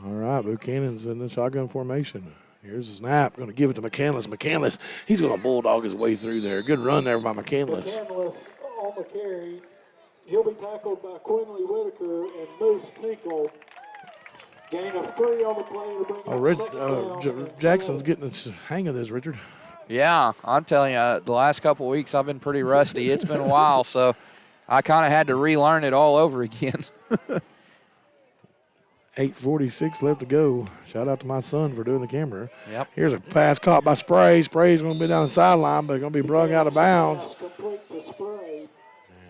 All right, Buchanan's in the shotgun formation. Here's the snap. Going to give it to McCandless. McCandless, he's going to bulldog his way through there. Good run there by McCandless. McCandless on the carry. He'll be tackled by Quinley Whitaker and Moose Tinkle. Gain of 3 on the play to bring up Jackson's getting the hang of this, Richard. Yeah, I'm telling you, the last couple of weeks I've been pretty rusty. It's been a while, so I kind of had to relearn it all over again. 8:46 left to go. Shout out to my son for doing the camera. Yep. Here's a pass caught by Spray. Spray's going to be down the sideline, but going to be brought out of bounds.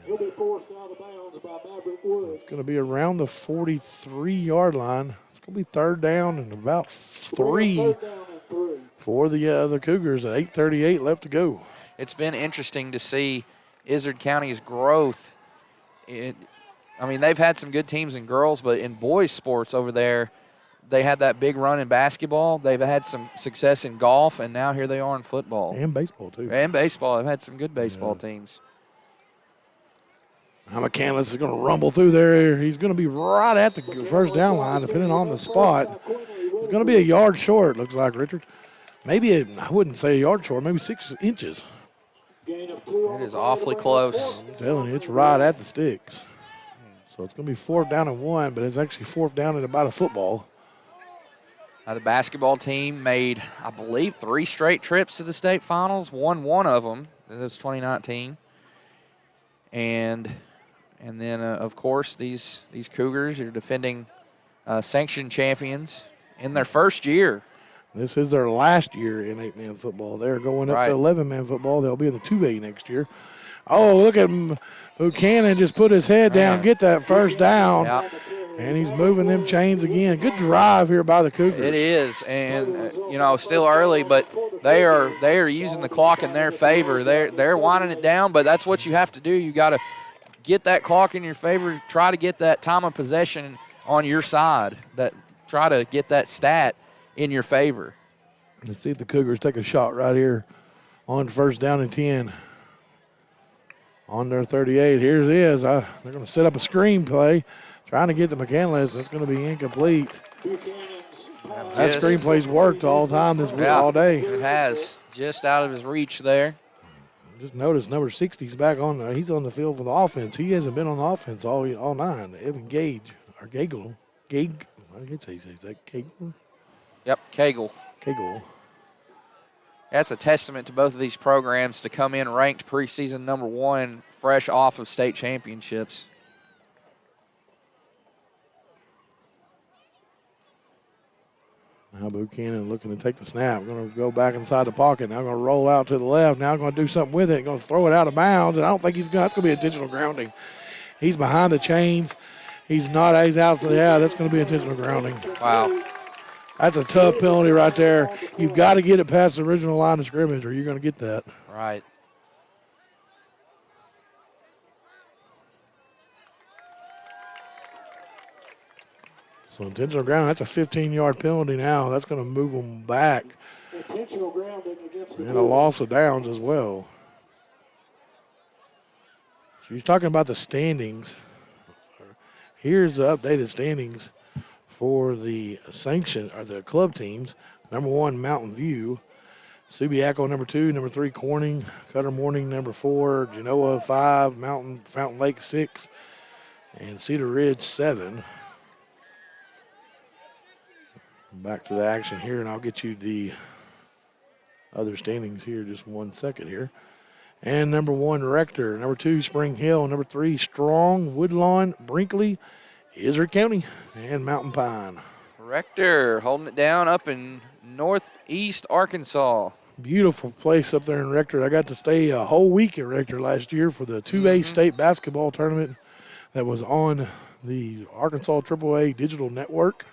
He'll be forced out of bounds by Maverick Wood. It's going to be around the 43-yard line. It's going to be third down and about 3 for the Cougars at 8:38 left to go. It's been interesting to see Izard County's growth. They've had some good teams in girls, but in boys sports over there, they had that big run in basketball. They've had some success in golf, and now here they are in football. And baseball, too. And baseball. They've had some good baseball teams. Now McCandless is going to rumble through there. He's going to be right at the first down line, depending on the spot. It's going to be a yard short, looks like, Richard. Maybe, I wouldn't say a yard short, maybe 6 inches. It is awfully close. I'm telling you, it's right at the sticks. So it's going to be 4th down and 1, but it's actually 4th down and about a football. The basketball team made, I believe, 3 straight trips to the state finals, won one of them. That was 2019. And then, of course, these Cougars are defending sanctioned champions in their first year. This is their last year in 8-man football. They're going up to 11-man football. They'll be in the 2A next year. Oh, look at him. Buchanan just put his head down, get that first down. Yeah. And he's moving them chains again. Good drive here by the Cougars. It is, and still early, but they are using the clock in their favor. They're winding it down, but that's what you have to do. You got to get that clock in your favor. Try to get that time of possession on your side. Try to get that stat in your favor. Let's see if the Cougars take a shot right here on first down and 10. On their 38, here it is. They're going to set up a screen play, trying to get to McCandless. It's going to be incomplete. That screen play's worked all time this week, all day. It has. Just out of his reach there. Just notice number 60's back on there. He's on the field for the offense. He hasn't been on the offense all 9. Evan Gage, or Gagel. I guess he says that. Gagel? Yep, Kegel. That's a testament to both of these programs to come in ranked preseason number 1, fresh off of state championships. Now Buchanan looking to take the snap. Going to go back inside the pocket. Now going to roll out to the left. Now going to do something with it. Going to throw it out of bounds. And I don't think that's going to be intentional grounding. He's behind the chains. He's not. He's out. Yeah, that's going to be intentional grounding. Wow. That's a tough penalty right there. You've got to get it past the original line of scrimmage or you're going to get that. Right. So intentional ground, that's a 15-yard penalty now. That's going to move them back. Intentional grounding against the and a loss of downs as well. So you're talking about the standings. Here's the updated standings for the the club teams. Number 1, Mountain View. Subiaco, number 2. Number 3, Corning. Cutter Morning, number 4. Genoa, 5. Fountain Lake, 6. And Cedar Ridge, 7. Back to the action here, and I'll get you the other standings here just 1 second here. And number 1, Rector. Number 2, Spring Hill. Number 3, Strong, Woodlawn, Brinkley, Izard County, and Mountain Pine. Rector holding it down up in northeast Arkansas. Beautiful place up there in Rector. I got to stay a whole week at Rector last year for the 2A state basketball tournament that was on the Arkansas AAA digital network.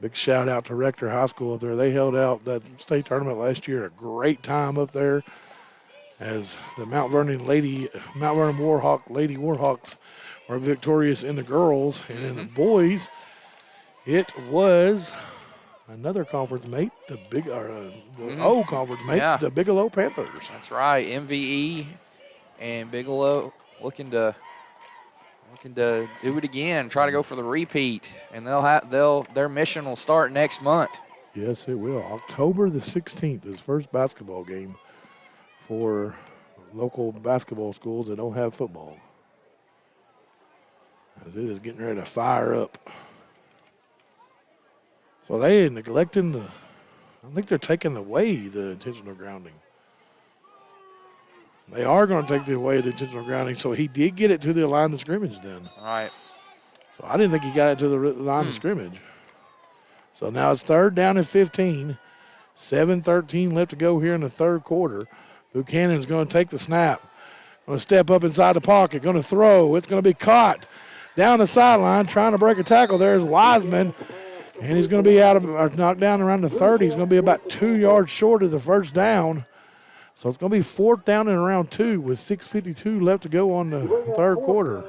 Big shout out to Rector High School up there. They held out that state tournament last year. A great time up there as the Mount Vernon Lady Warhawks were victorious in the girls. And in the boys, it was another conference mate, the O conference mate, the Bigelow Panthers. That's right. MVE and Bigelow looking to do it again, try to go for the repeat, and their mission will start next month. Yes, it will. October the 16th is first basketball game for local basketball schools that don't have football, as it is getting ready to fire up. So they are neglecting I think they're taking away the intentional grounding. They are going to take away the intentional grounding, so he did get it to the line of scrimmage then. All right. So I didn't think he got it to the line of scrimmage. So now it's 3rd down and 15. 7:13 left to go here in the third quarter. Buchanan's going to take the snap. Going to step up inside the pocket. Going to throw. It's going to be caught down the sideline. Trying to break a tackle. There's Wiseman. And he's going to be knocked down around the 30. He's going to be about 2 yards short of the first down. So it's going to be 4th down and around 2 with 6:52 left to go on the third quarter.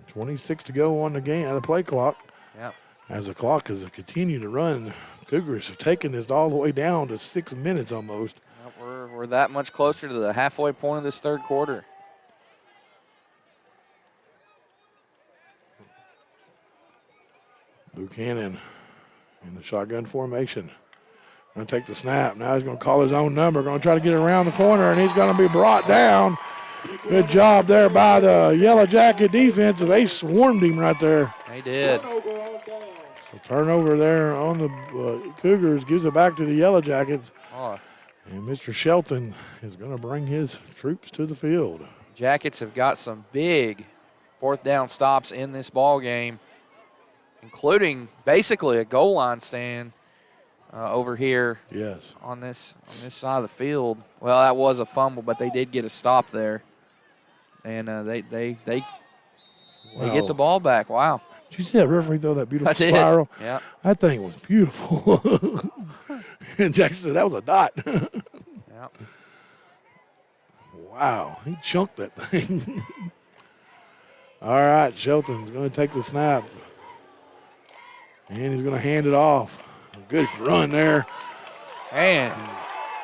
26 to go on the play clock. Yep. As the clock has continued to run, Cougars have taken this all the way down to 6 minutes almost. Yep, we're that much closer to the halfway point of this third quarter. Buchanan in the shotgun formation. Going to take the snap. Now he's going to call his own number. Going to try to get around the corner, and he's going to be brought down. Good job there by the Yellow Jacket defense as they swarmed him right there. They did. A turnover there on the Cougars, gives it back to the Yellow Jackets. Oh. And Mr. Shelton is going to bring his troops to the field. Jackets have got some big fourth down stops in this ball game, including basically a goal line stand over here. Yes. On this side of the field. Well, that was a fumble, but they did get a stop there, and they get the ball back. Wow. Did you see that referee throw that beautiful I did. spiral? Yeah. That thing was beautiful. And Jackson said that was a dot. Yeah. Wow, he chunked that thing. All right, Shelton's going to take the snap. And he's going to hand it off. Good run there. And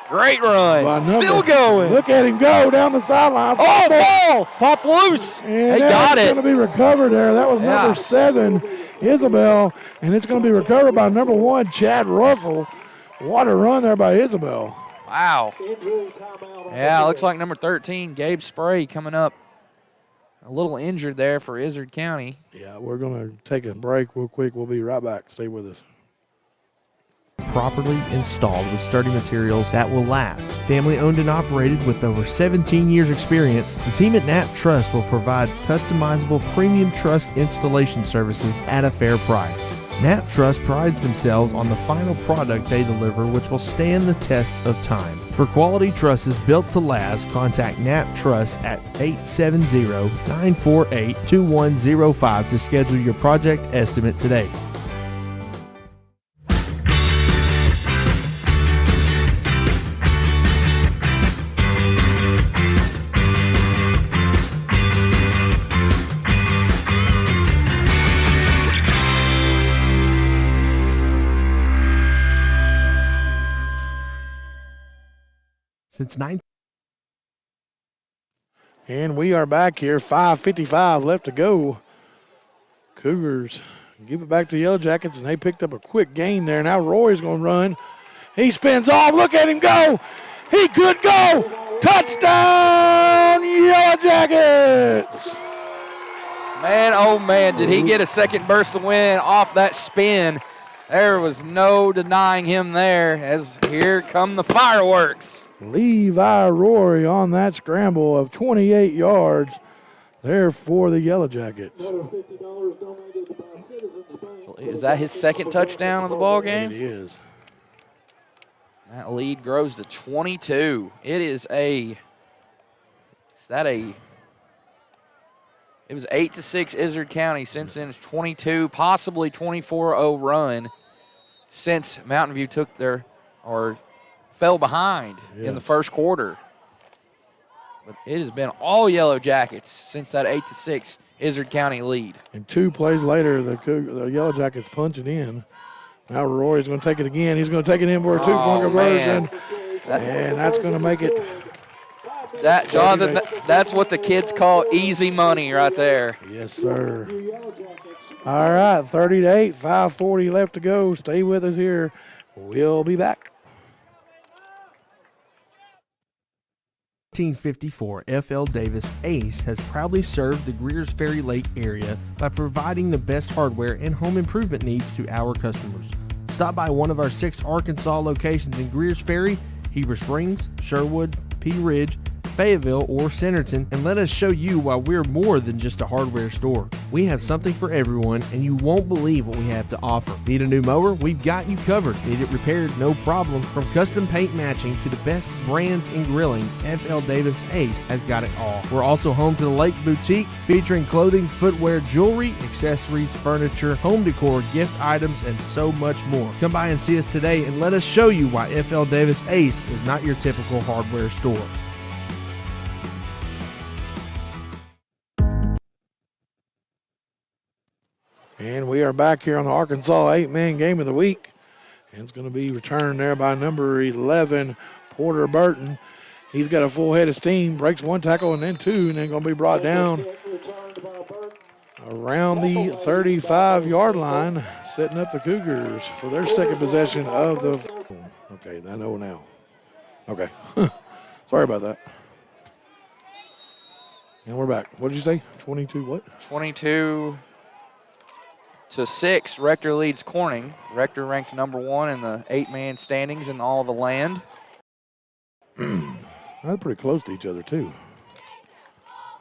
great run. Still going. Look at him go down the sideline. Oh, ball. Pop loose. And they got it. It's going to be recovered there. That was number 7, Isabel. And it's going to be recovered by number 1, Chad Russell. What a run there by Isabel. Wow. Yeah, looks like number 13, Gabe Spray, coming up a little injured there for Izard County. Yeah, we're going to take a break real quick. We'll be right back. Stay with us. Properly installed with sturdy materials that will last. Family owned and operated with over 17 years experience, the team at Knapp Truss will provide customizable premium truss installation services at a fair price. Knapp Truss prides themselves on the final product they deliver, which will stand the test of time. For quality trusses built to last, contact Knapp Truss at 870-948-2105 to schedule your project estimate today. Since 9. And we are back here, 5:55 left to go. Cougars give it back to the Yellow Jackets, and they picked up a quick gain there. Now Roy's going to run. He spins off. Look at him go. He could go. Touchdown, Yellow Jackets. Man, oh, man, did he get a second burst of wind off that spin. There was no denying him there, as here come the fireworks. Levi Roy on that scramble of 28 yards there for the Yellow Jackets. Is that his second touchdown of the ball game? It is. That lead grows to 22. It was 8-6 Izard County. Since then it's 22, possibly 24-0 run since Mountain View fell behind in the first quarter. But it has been all Yellow Jackets since that 8-6 Izard County lead. And 2 plays later, the Yellow Jackets punch it in. Now Roy's going to take it again. He's going to take it in for a 2-point conversion. And that's going to make it. Jonathan, that's what the kids call easy money right there. Yes, sir. All right, 30-8, 5:40 left to go. Stay with us here. We'll be back. 1954, F.L. Davis Ace has proudly served the Greers Ferry Lake area by providing the best hardware and home improvement needs to our customers. Stop by one of our 6 Arkansas locations in Greers Ferry, Heber Springs, Sherwood, Pea Ridge, Fayetteville, or Centerton, and let us show you why we're more than just a hardware store. We have something for everyone, and you won't believe what we have to offer. Need a new mower? We've got you covered. Need it repaired? No problem. From custom paint matching to the best brands in grilling, F.L. Davis Ace has got it all. We're also home to the Lake Boutique, featuring clothing, footwear, jewelry, accessories, furniture, home decor, gift items, and so much more. Come by and see us today, and let us show you why F.L. Davis Ace is not your typical hardware store. And we are back here on the Arkansas 8-man game of the week. And it's going to be returned there by number 11, Porter Burton. He's got a full head of steam, breaks 1 tackle and then 2, and then going to be brought down around the 35-yard line, setting up the Cougars for their second possession of the. Okay, I know now. Okay. Sorry about that. And we're back. What did you say? 22 what? 22-2 8-6. Rector leads Corning. Rector ranked number 1 in the 8-man standings in all the land. They're pretty close to each other, too.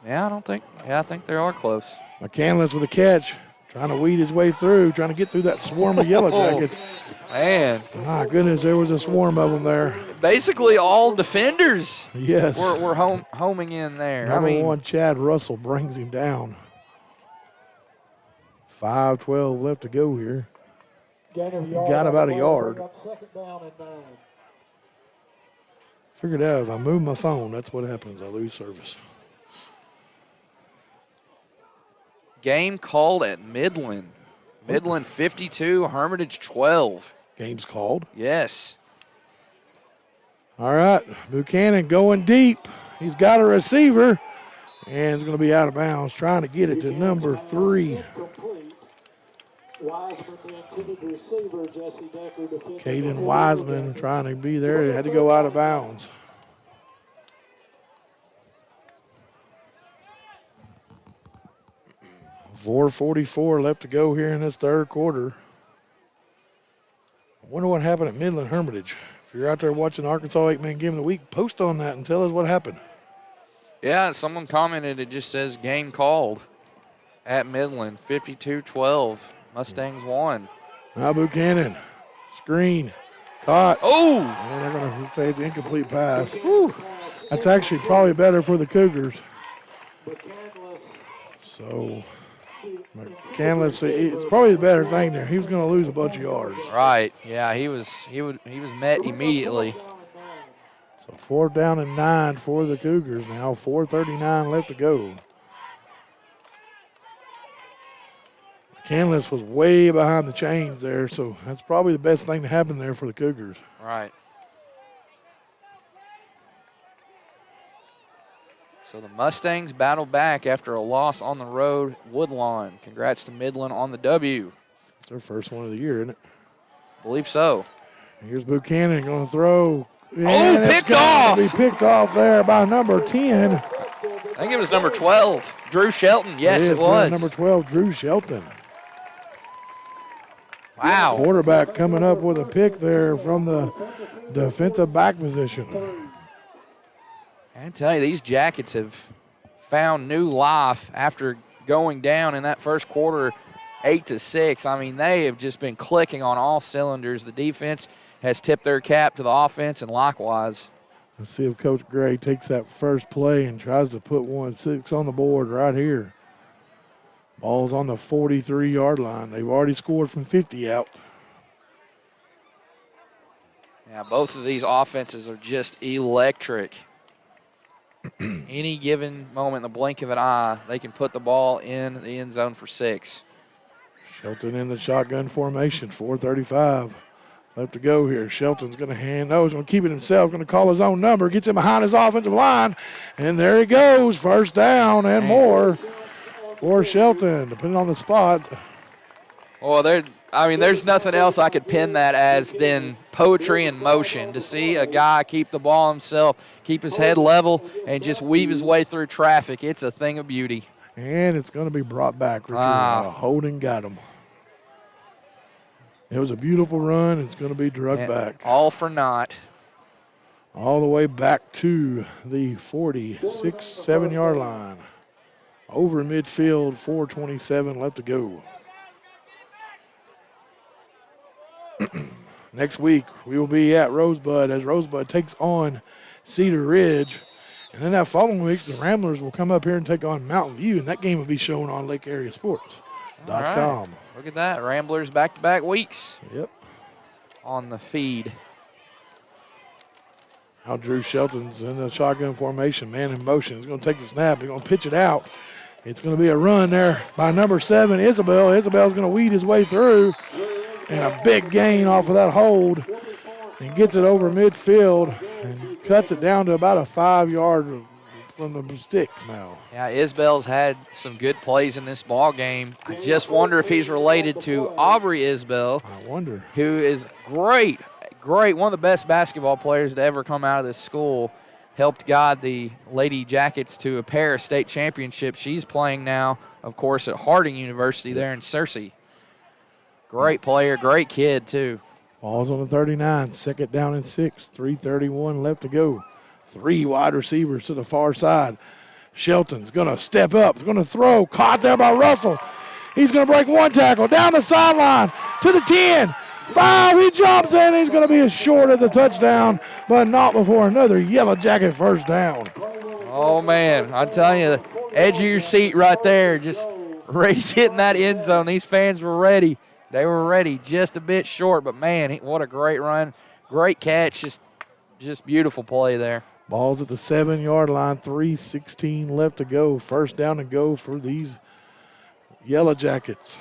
Yeah, I think they are close. McCandless with a catch, trying to weed his way through, trying to get through that swarm of Yellow Jackets. Man. My goodness, there was a swarm of them there. Basically all defenders. Yes. We're homing in there. Number 1, Chad Russell brings him down. 5:12 left to go here. He got about a yard. Figured out if I move my phone, that's what happens. I lose service. Game called at Midland. Midland 52, Hermitage 12. Game's called. Yes. All right, Buchanan going deep. He's got a receiver, and it's going to be out of bounds, trying to get it to number 3. Caden Wiseman trying to be there. It had to go out of bounds. .444 left to go here in this third quarter. I wonder what happened at Midland Hermitage. If you're out there watching Arkansas 8-Man Game of the Week, post on that and tell us what happened. Yeah, someone commented, it just says game called at Midland, 52-12. Mustangs won. Now Buchanan, screen, caught. Oh! And they're going to say it's an incomplete pass. Whew. That's actually probably better for the Cougars. So McCandless, it's probably the better thing there. He was going to lose a bunch of yards. Right. Yeah, he was met immediately. So 4th down and 9 for the Cougars now. 4:39 left to go. McCandless was way behind the chains there, so that's probably the best thing to happen there for the Cougars. Right. So the Mustangs battle back after a loss on the road, Woodlawn. Congrats to Midland on the W. It's their first one of the year, isn't it? Believe so. Here's Buchanan going to throw. Oh, picked off! Be picked off there by number 10. I think it was number 12, Drew Shelton. Yes, it was. Number 12, Drew Shelton. Wow. Quarterback coming up with a pick there from the defensive back position. I tell you, these Jackets have found new life after going down in that first quarter 8-6. I mean, they have just been clicking on all cylinders. The defense has tipped their cap to the offense, and likewise. Let's see if Coach Gray takes that first play and tries to put 1-6 on the board right here. Ball's on the 43-yard line. They've already scored from 50 out. Yeah, both of these offenses are just electric. Any given moment, in the blink of an eye, they can put the ball in the end zone for 6. Shelton in the shotgun formation, 4:35 left to go here. Shelton's going to he's going to keep it himself, going to call his own number, gets him behind his offensive line, and there he goes, first down and more for Shelton, depending on the spot. Well, there's nothing else I could pin that as than poetry in motion. To see a guy keep the ball himself, keep his head level, and just weave his way through traffic, it's a thing of beauty. And it's going to be brought back. Holden got him. It was a beautiful run. It's going to be drugged back. All for naught. All the way back to the 46-7-yard line. Over midfield, 4:27 left to go. Next week, we will be at Rosebud as Rosebud takes on Cedar Ridge. And then that following week, the Ramblers will come up here and take on Mountain View, and that game will be shown on LakeAreaSports.com. Right. Look at that. Ramblers back-to-back weeks. Yep. On the feed. Now Drew Shelton's in the shotgun formation, man in motion. He's going to take the snap. He's going to pitch it out. It's going to be a run there by number 7, Isabel. Isabel's going to weed his way through. And a big gain off of that hold. And gets it over midfield and cuts it down to about a 5-yard from the sticks now. Yeah, Isbell's had some good plays in this ball game. I just wonder if he's related to Aubrey Isbell. I wonder. Who is great, one of the best basketball players to ever come out of this school. Helped guide the Lady Jackets to a pair of state championships. She's playing now, of course, at Harding University there in Searcy. Great player, great kid, too. Ball's on the 39, second down and 6, 3:31 left to go. 3 wide receivers to the far side. Shelton's going to step up, he's going to throw, caught there by Russell. He's going to break 1 tackle, down the sideline, to the 10, 5, he jumps in, he's going to be short of the touchdown, but not before another Yellow Jacket first down. Oh, man, I'm telling you, the edge of your seat right there, just ready to get in that end zone. These fans were ready. They were ready, just a bit short, but, man, what a great run. Great catch, just beautiful play there. Ball's at the 7-yard line, 3:16 left to go. First down and go for these Yellow Jackets.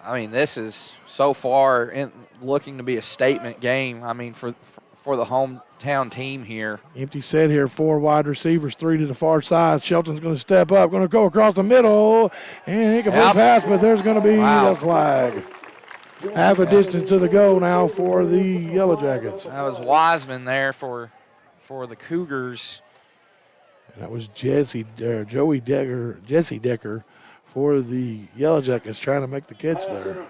I mean, this is so far looking to be a statement game. I mean, for the hometown team here. Empty set here, 4 wide receivers, 3 to the far side. Shelton's going to step up, going to go across the middle, and he can pass, but there's going to be the flag. Half a distance to the goal now for the Yellow Jackets. That was Wiseman there for the Cougars. And that was Jesse Decker for the Yellow Jackets trying to make the catch there.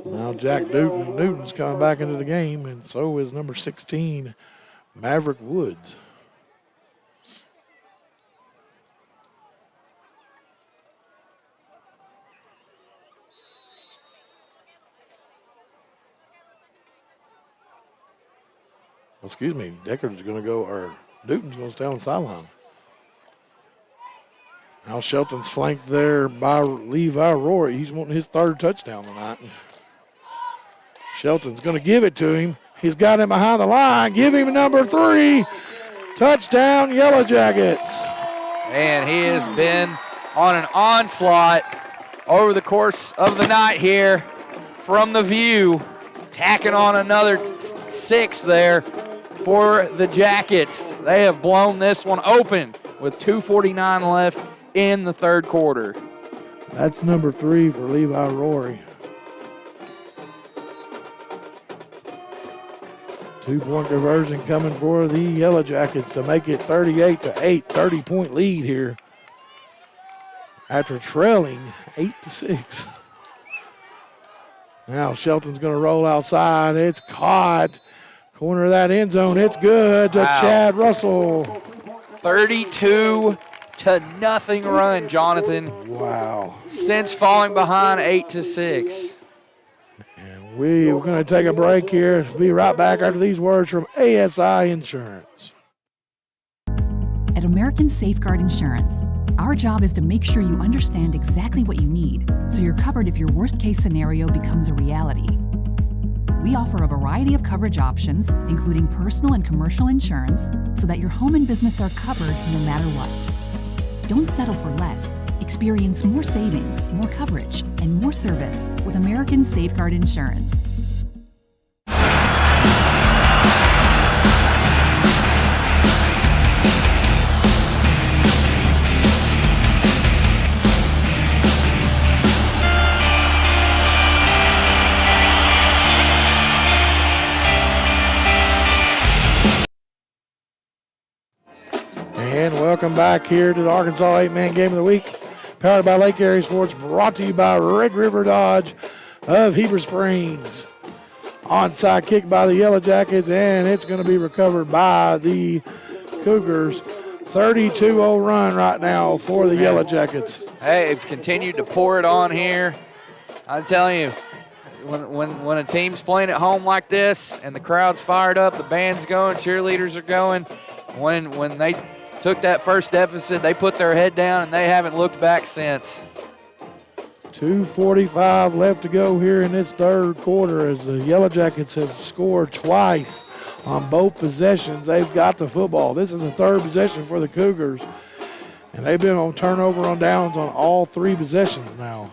Now Jack Newton's coming back into the game, and so is number 16, Maverick Woods. Excuse me, Decker's going to go, or Newton's going to stay on the sideline. Now Shelton's flanked there by Levi Rory. He's wanting his 3rd touchdown tonight. Shelton's going to give it to him. He's got him behind the line. Give him number 3. Touchdown, Yellow Jackets. And he has been on an onslaught over the course of the night here from the view, tacking on another 6 there for the Jackets. They have blown this one open with 2:49 left in the 3rd quarter. That's number 3 for Levi Rory. 2-point conversion coming for the Yellow Jackets to make it 38-8, 30-point lead here after trailing 8-6. Now Shelton's going to roll outside. It's caught. Corner of that end zone. It's good to Chad Russell. 32-0 run, Jonathan. Wow. Since falling behind 8-6. And we're going to take a break here. Be right back after these words from ASI Insurance. At American Safeguard Insurance, our job is to make sure you understand exactly what you need so you're covered if your worst-case scenario becomes a reality. We offer a variety of coverage options, including personal and commercial insurance, so that your home and business are covered no matter what. Don't settle for less. Experience more savings, more coverage, and more service with American Safeguard Insurance. And welcome back here to the Arkansas 8-Man Game of the Week. Powered by Lake Area Sports, brought to you by Red River Dodge of Heber Springs. Onside kick by the Yellow Jackets, and it's going to be recovered by the Cougars. 32-0 run right now for the Yellow Jackets. Hey, they've continued to pour it on here. I'm telling you, when a team's playing at home like this and the crowd's fired up, the band's going, cheerleaders are going, when they took that first deficit, they put their head down, and they haven't looked back since. 2:45 left to go here in this 3rd quarter as the Yellow Jackets have scored twice on both possessions. They've got the football. This is the 3rd possession for the Cougars, and they've been on turnover on downs on all 3 possessions now.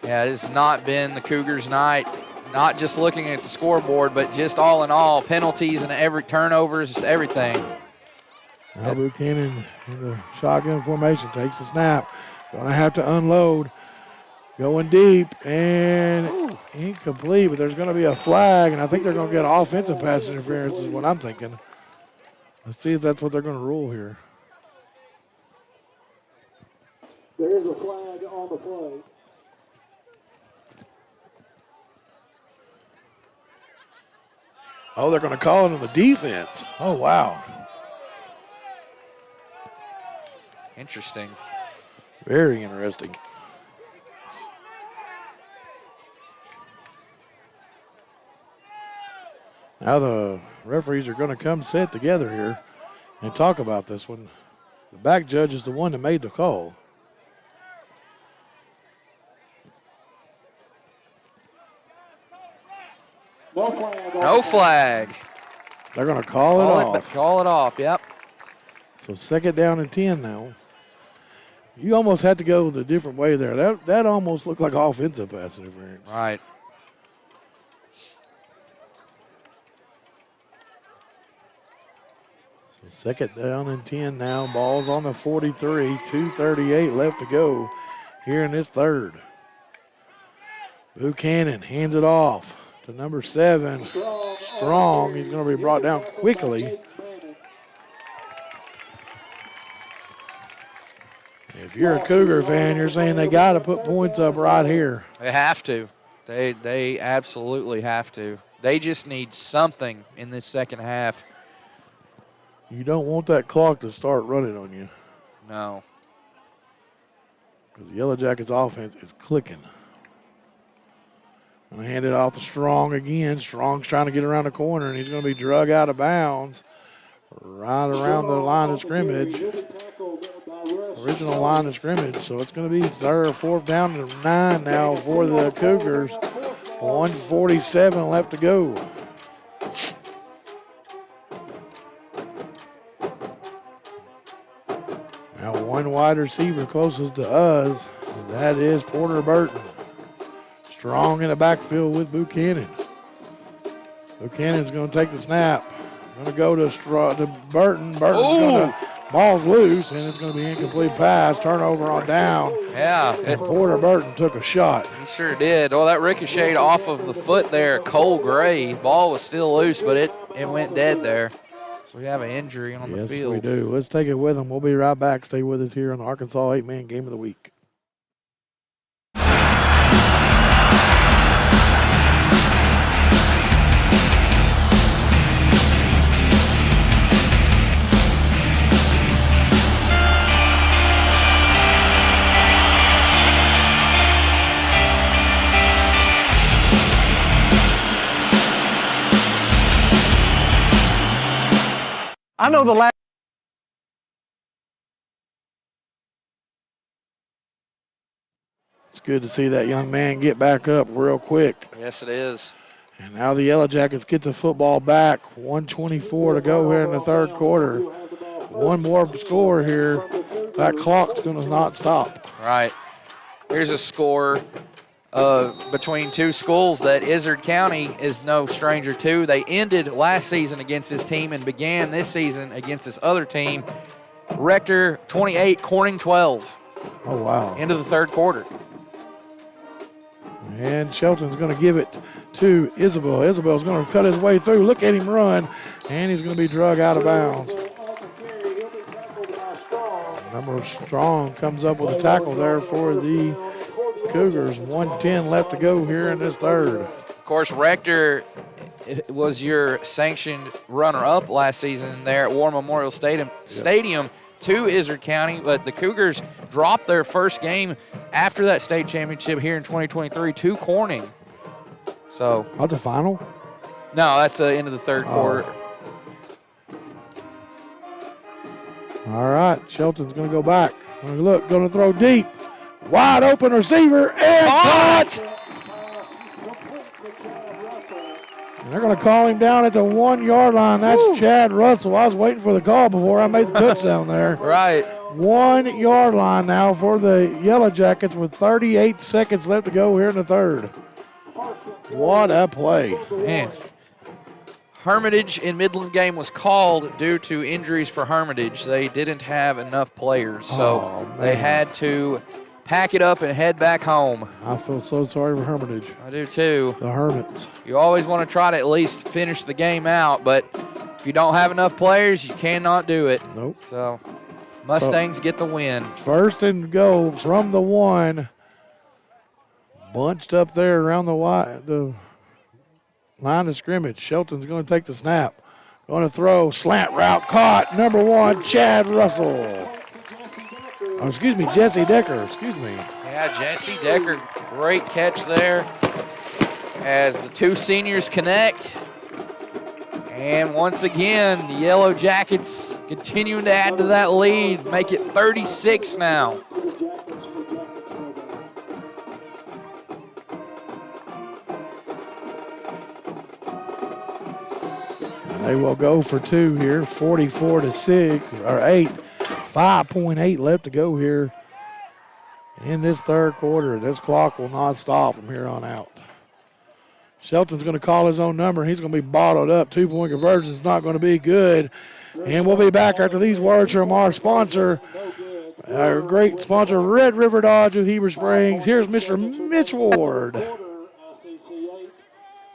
Yeah, it has not been the Cougars' night. Not just looking at the scoreboard, but just all in all, penalties and every turnovers, just everything. Now Buchanan in the shotgun formation takes the snap. Going to have to unload. Going deep and incomplete, but there's going to be a flag, and I think they're going to get offensive pass interference is what I'm thinking. Let's see if that's what they're going to rule here. There is a flag on the play. Oh, they're going to call it on the defense. Oh, wow. Interesting. Very interesting. Now the referees are going to come sit together here and talk about this one. The back judge is the one that made the call. No flag. They're going to call it off. Call it off, yep. So 2nd down and 10 now. You almost had to go the different way there. That almost looked like offensive pass interference. Right. So 2nd down and 10 now. Ball's on the 43. 2:38 left to go here in this third. Buchanan hands it off to number 7, Strong. He's going to be brought down quickly. If you're a Cougar fan, you're saying they got to put points up right here. They have to. They absolutely have to. They just need something in this second half. You don't want that clock to start running on you. No. Because the Yellow Jackets offense is clicking. Going to hand it off to Strong again. Strong's trying to get around the corner, and he's going to be drug out of bounds right around the line of scrimmage. Original line of scrimmage. So it's going to be 4th down and 9 now for the Cougars. 1:47 left to go. Now one wide receiver closest to us. That is Porter Burton. Strong in the backfield with Buchanan. Buchanan's going to take the snap. Going to go to Burton. Burton's going to, ball's loose, and it's going to be incomplete pass. Turnover on down. Yeah. And Porter Burton took a shot. He sure did. Well, that ricocheted off of the foot there, Cole Gray. Ball was still loose, but it went dead there. So we have an injury on the field. Yes, we do. Let's take it with them. We'll be right back. Stay with us here on the Arkansas 8-Man Game of the Week. I know the last. It's good to see that young man get back up real quick. Yes, it is. And now the Yellow Jackets get the football back. 1:24 to go here in the third quarter. One more score here. That clock's going to not stop. Right. Here's a score between two schools that Izard County is no stranger to. They ended last season against this team and began this season against this other team. Rector 28, Corning 12. Oh, wow. Into the third quarter. And Shelton's going to give it to Isabel. Isabel's going to cut his way through. Look at him run. And he's going to be drug out of bounds. Number Strong comes up with a tackle there for the Cougars. 1:10 left to go here in this third. Of course, Rector was your sanctioned runner-up last season there at War Memorial Stadium to Izard County, but the Cougars dropped their first game after that state championship here in 2023 to Corning. So that's a final? No, that's the end of the third quarter. All right, Shelton's going to go back. Going to throw deep. Wide open receiver and caught! And they're going to call him down at the 1 yard line. That's Chad Russell. I was waiting for the call before I made the touchdown there. Right. 1 yard line now for the Yellow Jackets with 38 seconds left to go here in the third. What a play. Man. Hermitage in Midland game was called due to injuries for Hermitage. They didn't have enough players, so they had to pack it up and head back home. I feel so sorry for Hermitage. I do too. The Hermits. You always want to try to at least finish the game out, but if you don't have enough players, you cannot do it. Nope. So Mustangs get the win. First and goal from the 1. Bunched up there around the line of scrimmage. Shelton's going to take the snap. Going to throw. Slant route caught. Number 1, Chad Russell. Oh, excuse me, Jesse Decker. Excuse me. Yeah, Jesse Decker, great catch there as the two seniors connect. And once again, the Yellow Jackets continuing to add to that lead, make it 36 now. They will go for 2 here, 44-6 or 8. 5.8 left to go here in this third quarter. This clock will not stop from here on out. Shelton's going to call his own number. He's going to be bottled up. 2-point conversion is not going to be good. And we'll be back after these words from our sponsor, our great sponsor, Red River Dodge of Heber Springs. Here's Mr. Mitch Ward.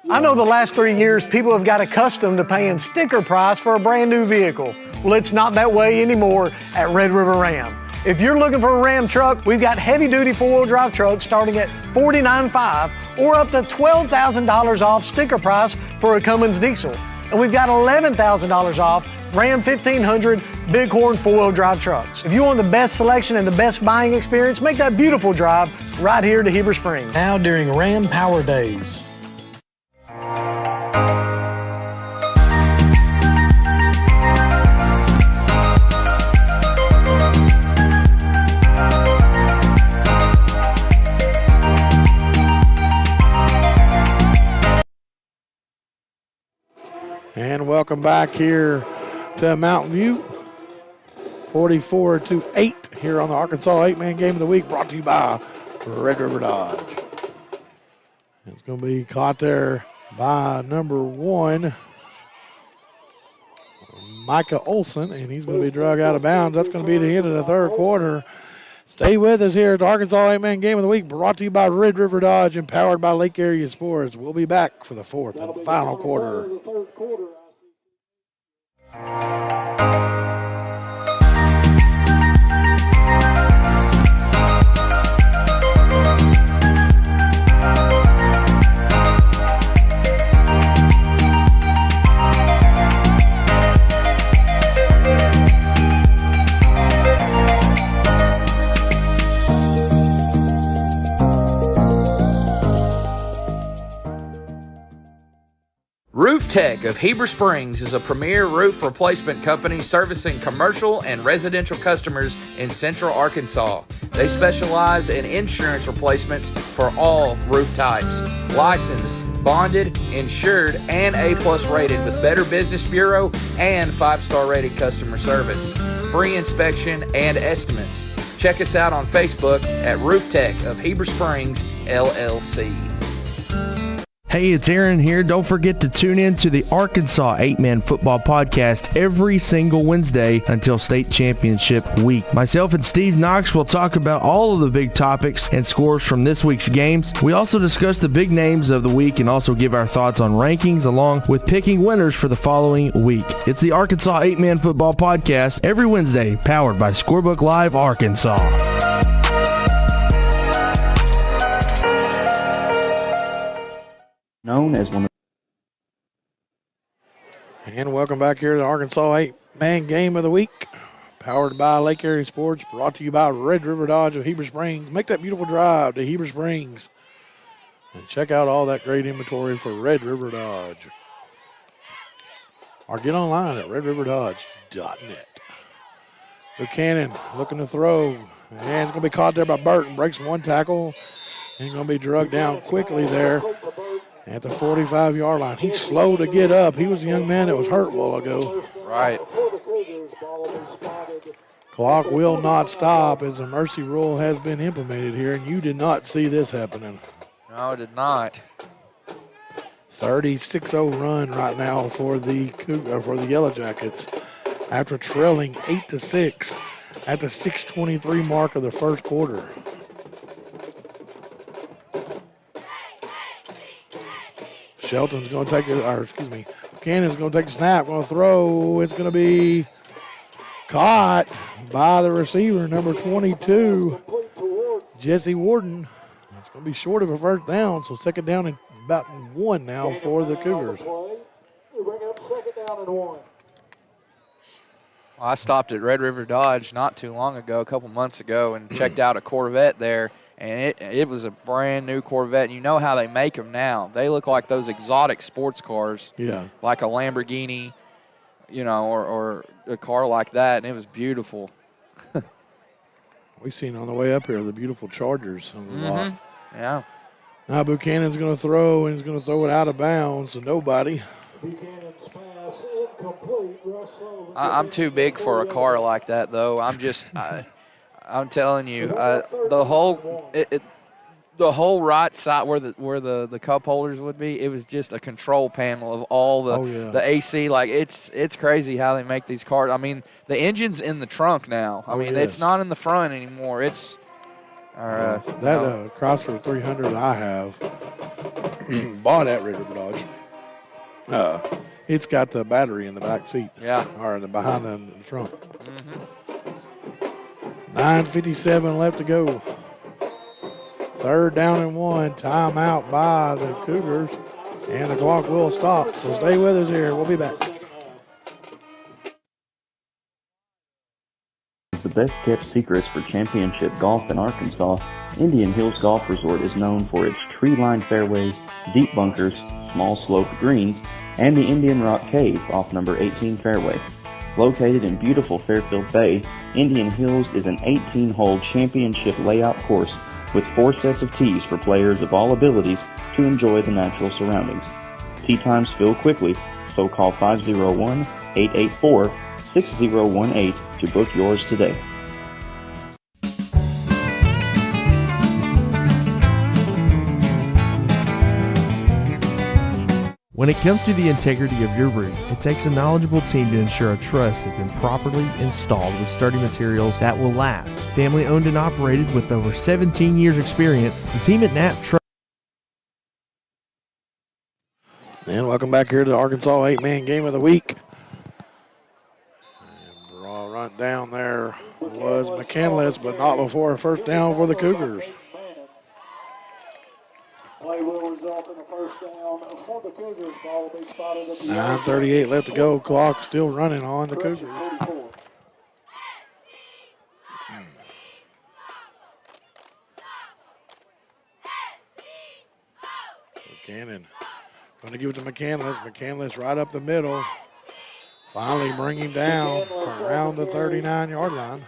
I know the last 3 years people have got accustomed to paying sticker price for a brand new vehicle. Well, it's not that way anymore at Red River Ram. If you're looking for a Ram truck, we've got heavy-duty four-wheel drive trucks starting at $49,500 or up to $12,000 off sticker price for a Cummins diesel. And we've got $11,000 off Ram 1500 Bighorn four-wheel drive trucks. If you want the best selection and the best buying experience, make that beautiful drive right here to Heber Springs. Now during Ram Power Days. And welcome back here to Mountain View. 44-8 here on the Arkansas 8-Man Game of the Week, brought to you by Red River Dodge. It's going to be caught there by number 1, Micah Olson, and he's going to be dragged out of bounds. That's going to be the end of the third quarter. Stay with us here at the Arkansas 8-Man Game of the Week, brought to you by Red River Dodge and powered by Lake Area Sports. We'll be back for the fourth and final quarter. Roof Tech of Heber Springs is a premier roof replacement company servicing commercial and residential customers in central Arkansas. They specialize in insurance replacements for all roof types. Licensed, bonded, insured, and A+ rated with Better Business Bureau and 5-star rated customer service. Free inspection and estimates. Check us out on Facebook at Roof Tech of Heber Springs, LLC. Hey, it's Aaron here. Don't forget to tune in to the Arkansas 8-Man Football Podcast every single Wednesday until state championship week. Myself and Steve Knox will talk about all of the big topics and scores from this week's games. We also discuss the big names of the week and also give our thoughts on rankings along with picking winners for the following week. It's the Arkansas 8-Man Football Podcast every Wednesday, powered by Scorebook Live Arkansas. Known as one of And welcome back here to the Arkansas 8-Man Game of the Week, powered by Lake Area Sports, brought to you by Red River Dodge of Heber Springs. Make that beautiful drive to Heber Springs and check out all that great inventory for Red River Dodge. Or get online at redriverdodge.net. Buchanan looking to throw, and it's going to be caught there by Burton. Breaks one tackle and going to be drugged down quickly there at the 45-yard line. He's slow to get up. He was a young man that was hurt a while ago. Right. Clock will not stop as a mercy rule has been implemented here, and you did not see this happening. No, it did not. 36-0 run right now for the Yellow Jackets after trailing 8-6 at the 6:23 mark of the first quarter. Shelton's going to take it, or excuse me, Buchanan's going to take the snap, going to throw. It's going to be caught by the receiver, number 22, Jesse Warden. It's going to be short of a first down, so second down and about 1 now for the Cougars. Well, I stopped at Red River Dodge not too long ago, a couple months ago, and checked out a Corvette there, and it was a brand new Corvette. And you know how they make them now. They look like those exotic sports cars, like a Lamborghini, you know, or a car like that, and it was beautiful. We've seen on the way up here the beautiful Chargers on the lot. Yeah. Now Buchanan's going to throw, and he's going to throw it out of bounds to nobody. Buchanan's pass incomplete. I'm too big for a car like that, though. I'm telling you, the whole right side where the cup holders would be, it was just a control panel of all the AC. Like it's crazy how they make these cars. I mean, the engine's in the trunk now. I mean, it's not in the front anymore. It's that Chrysler 300 I have bought at Red River Dodge. It's got the battery in the back seat. Or behind the trunk. 9:57 left to go. Third down and 1. Timeout by the Cougars. And the clock will stop. So stay with us here. We'll be back. The best kept secrets for championship golf in Arkansas, Indian Hills Golf Resort is known for its tree-lined fairways, deep bunkers, small sloped greens, and the Indian Rock Cave off number 18 fairway. Located in beautiful Fairfield Bay, Indian Hills is an 18-hole championship layout course with 4 sets of tees for players of all abilities to enjoy the natural surroundings. Tee times fill quickly, so call 501-884-6018 to book yours today. When it comes to the integrity of your roof, it takes a knowledgeable team to ensure a truss has been properly installed with sturdy materials that will last. Family owned and operated with over 17 years experience, the team at Knapp Truss. And welcome back here to the Arkansas 8-man game of the week. And raw run down there was McCandless, but not before a first down for the Cougars. Play will result in a first down for the Cougars. Ball will be spotted at the 9:38 left to go. Clock still running on the Cougars. Buchanan going to give it to McCandless. McCandless right up the middle. Finally bring him down around the 39-yard line.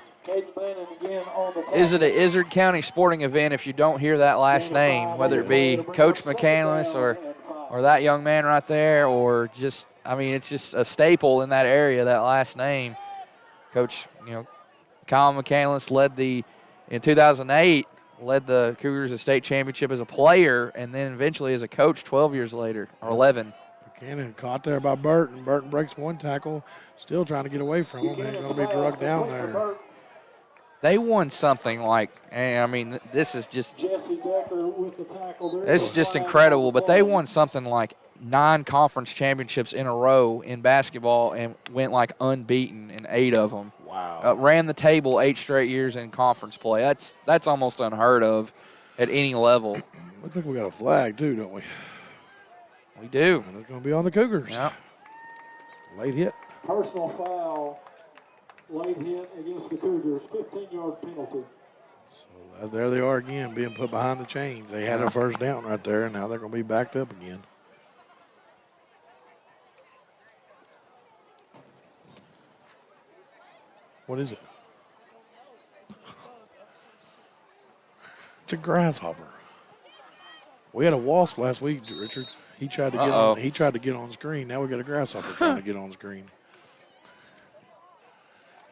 Is it an Izard County sporting event if you don't hear that last name, whether it be Coach McCandless or that young man right there, or just, I mean, it's just a staple in that area, that last name. Coach, Kyle McCandless in 2008, led the Cougars to state championship as a player and then eventually as a coach 12 years later, or 11. Buchanan caught there by Burton. Burton breaks one tackle, still trying to get away from him. He's going to be drugged down there. They won something like, I mean, this is just, it's just incredible, but they won something like 9 conference championships in a row in basketball and went like unbeaten in 8 of them. Wow. Ran the table 8 straight years in conference play. That's almost unheard of at any level. Looks like we got a flag too, don't we? We do. And it's going to be on the Cougars. Yep. Late hit. Personal foul. Late hit against the Cougars, 15-yard penalty. So there they are again, being put behind the chains. They had a first down right there, and now they're going to be backed up again. What is it? It's a grasshopper. We had a wasp last week, Richard. He tried to get on. He tried to get on screen. Now we got a grasshopper trying to get on screen.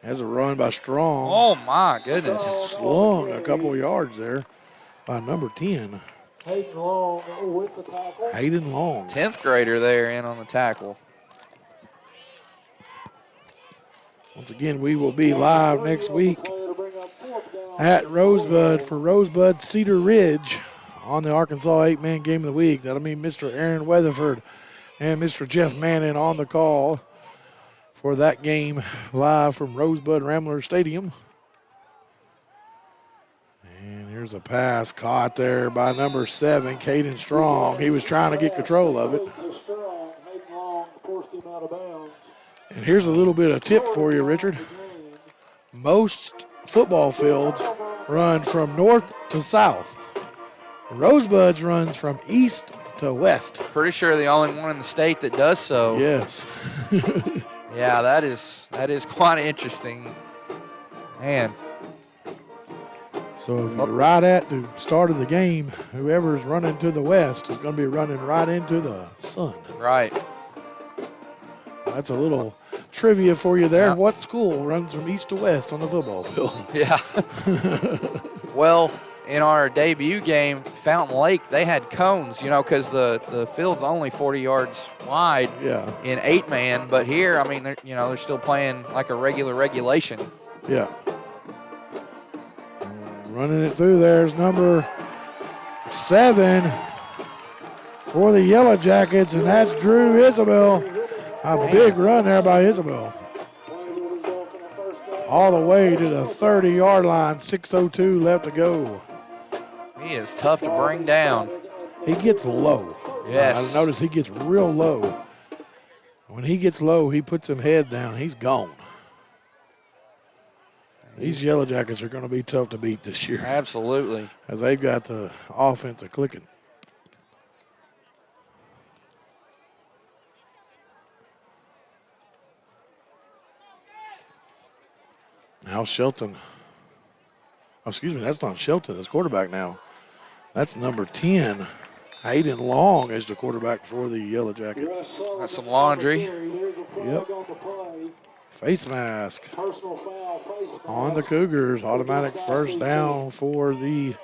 Has a run by Strong. Oh, my goodness. Slung a couple of yards there by number 10. Hayden Long with the tackle. Hayden Long. 10th grader there in on the tackle. Once again, we will be live next week at Rosebud for Rosebud Cedar Ridge on the Arkansas 8-man game of the week. That'll mean Mr. Aaron Weatherford and Mr. Jeff Manning on the call for that game live from Rosebud Rambler Stadium. And here's a pass caught there by number 7, Caden Strong. He was trying to get control of it. And here's a little bit of tip for you, Richard. Most football fields run from north to south. Rosebuds runs from east to west. Pretty sure the only one in the state that does so. Yes. Yeah, that is quite interesting. Man. So if you're right at the start of the game, whoever's running to the west is going to be running right into the sun. Right. That's a little trivia for you there. Yeah. What school runs from east to west on the football field? Yeah. Well, in our debut game, Fountain Lake, they had cones, because the field's only 40 yards wide in 8-man. But here, I mean, they're still playing like a regular regulation. Yeah. Running it through there's number 7 for the Yellow Jackets, and that's Drew Isabel. A big run there by Isabel. All the way to the 30-yard line, 6:02 left to go. He is tough to bring down. He gets low. Yes. I notice he gets real low. When he gets low, he puts him head down. He's gone. These Yellow Jackets are going to be tough to beat this year. Absolutely. As they've got the offense clicking. Now Shelton. Oh, excuse me, that's not Shelton. That's quarterback now. That's number 10. Hayden Long is the quarterback for the Yellow Jackets. That's some laundry. Yep. Face mask on the Cougars. Automatic first down for the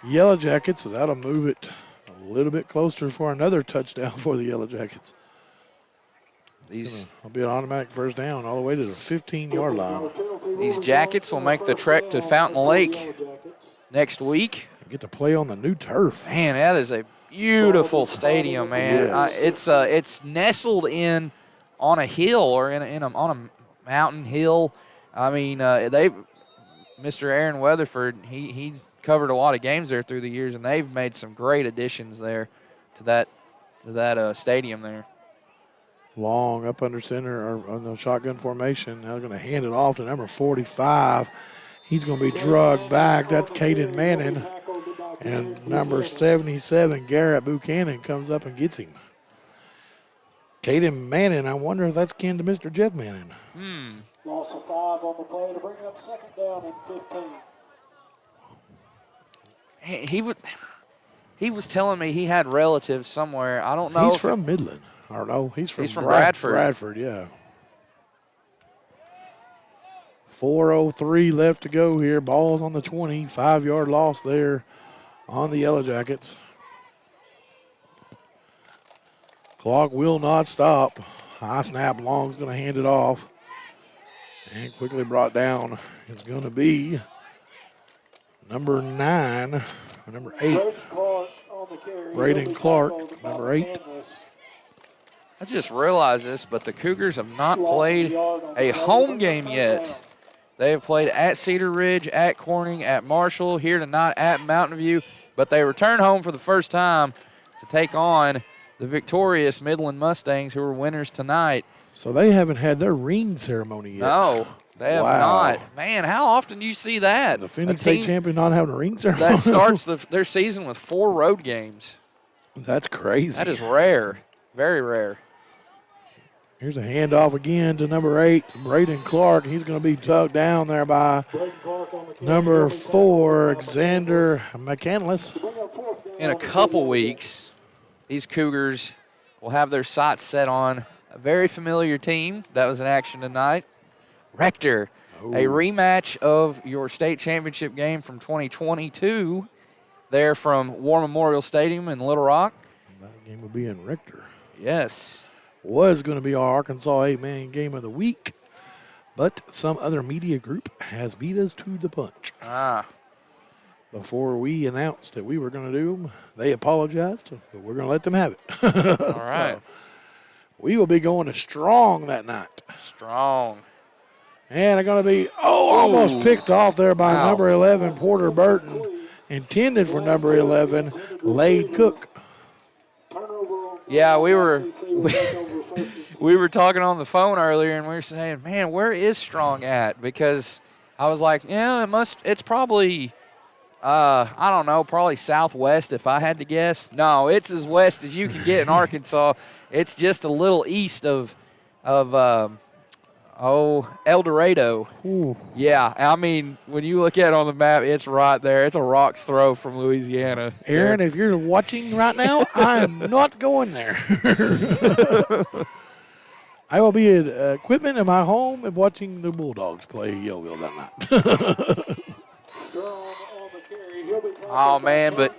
Yellow Jackets. So that'll move it a little bit closer for another touchdown for the Yellow Jackets. It'll be an automatic first down all the way to the 15-yard line. These Jackets will make the trek to Fountain Lake next week. Get to play on the new turf. Man, that is a beautiful stadium, man. Yes. It's nestled in on a hill or on a mountain hill. I mean, Mr. Aaron Weatherford, he's covered a lot of games there through the years, and they've made some great additions there to that stadium there. Long up under center or on the shotgun formation. Now they're going to hand it off to number 45. He's going to be drugged back. That's Caden Manning. And number 77, Garrett Buchanan, comes up and gets him. Caden Manning, I wonder if that's kin to Mr. Jeff Manning. Loss of 5 on the play to bring up second down and 15. He was telling me he had relatives somewhere. I don't know. He's from Midland. I don't know. He's from Bradford. Bradford, yeah. 4:03 left to go here. Ball's on the 20. 5-yard loss there on the Yellow Jackets. Clock will not stop. High snap. Long's going to hand it off. And quickly brought down. It's going to be number 9, or number 8. Braden Clark, number 8. I just realized this, but the Cougars have not played a home game yet. They have played at Cedar Ridge, at Corning, at Marshall, here tonight at Mountain View, but they return home for the first time to take on the victorious Midland Mustangs, who are winners tonight. So they haven't had their ring ceremony yet. No, they have not. Man, how often do you see that? The Phoenix State champion not having a ring ceremony? That starts their season with 4 road games. That's crazy. That is rare, very rare. Here's a handoff again to number 8, Braden Clark. He's going to be tugged down there by number 4, Xander McCandless. In a couple weeks, these Cougars will have their sights set on a very familiar team that was in action tonight, Rector. A rematch of your state championship game from 2022 there from War Memorial Stadium in Little Rock. That game will be in Rector. Yes. Was going to be our Arkansas 8-man game of the week, but some other media group has beat us to the punch. But before we announced that we were going to do them. They apologized, but we're going to let them have it. All right. So we will be going to Strong that night. Strong. And they're going to be, almost picked off there by number 11, Porter Burton. Intended for number 11, Lade Cook. Yeah, we were talking on the phone earlier, and we were saying, man, where is Strong at? Because I was like, yeah, it's probably, I don't know, probably southwest if I had to guess. No, it's as west as you can get in Arkansas. It's just a little east of El Dorado. Ooh. Yeah, I mean, when you look at it on the map, it's right there. It's a rock's throw from Louisiana. Aaron, if you're watching right now, I am not going there. I will be at equipment in my home and watching the Bulldogs play Yellville that night. Oh, man, but,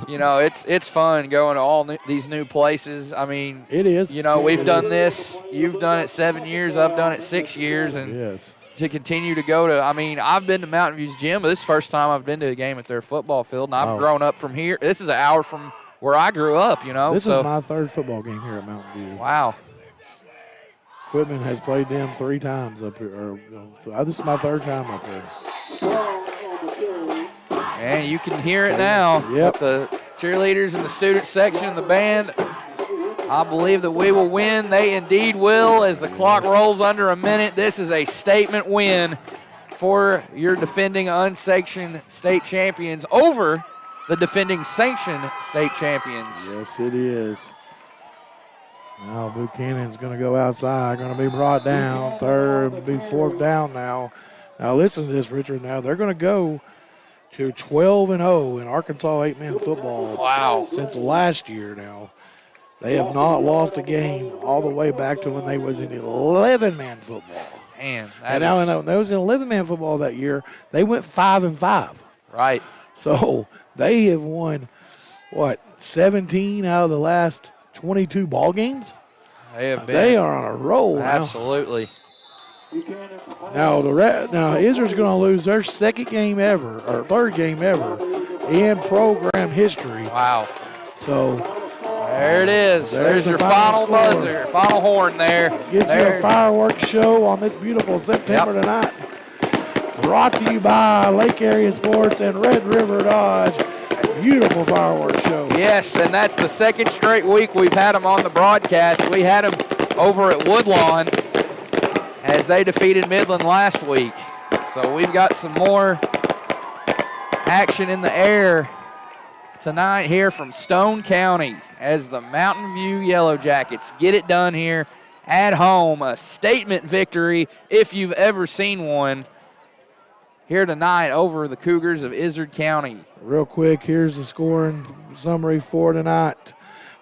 you know, it's fun going to all these new places. I mean, it is. You know, we've done this. You've done it 7 years. I've done it 6 years. And yes. To continue to go to, I mean, I've been to Mountain View's gym, but this is the first time I've been to a game at their football field. And I've grown up from here. This is an hour from where I grew up, you know. This is my third football game here at Mountain View. Wow. Equipment has played them 3 times up here. This is my 3rd time up here. And you can hear it now. Yep. With the cheerleaders in the student section and the band. I believe that we will win. They indeed will as the clock rolls under a minute. This is a statement win for your defending unsanctioned state champions over the defending sanctioned state champions. Yes, it is. Now Buchanan's going to go outside, going to be brought down. Third, will be 4th down now. Now listen to this, Richard. Now they're going to go to 12-0 in Arkansas 8-man football. Wow. Since last year now. They have not lost a game all the way back to when they was in 11-man football. Man, and now when they was in 11-man football that year, they went 5-5. Right. So they have won, 17 out of the last 22 ball games? They have been. They are on a roll. Absolutely. Now Izard's going to lose their 2nd game ever, or 3rd game ever, in program history. Wow. So there it is. There's your final buzzer, final horn there. Get you a fireworks show on this beautiful September tonight. Brought to you by Lake Area Sports and Red River Dodge. Beautiful fireworks show. Yes, and that's the 2nd straight week we've had them on the broadcast. We had them over at Woodlawn as they defeated Midland last week. So we've got some more action in the air tonight here from Stone County as the Mountain View Yellow Jackets get it done here at home. A statement victory, if you've ever seen one, here tonight over the Cougars of Izard County. Real quick, here's the scoring summary for tonight.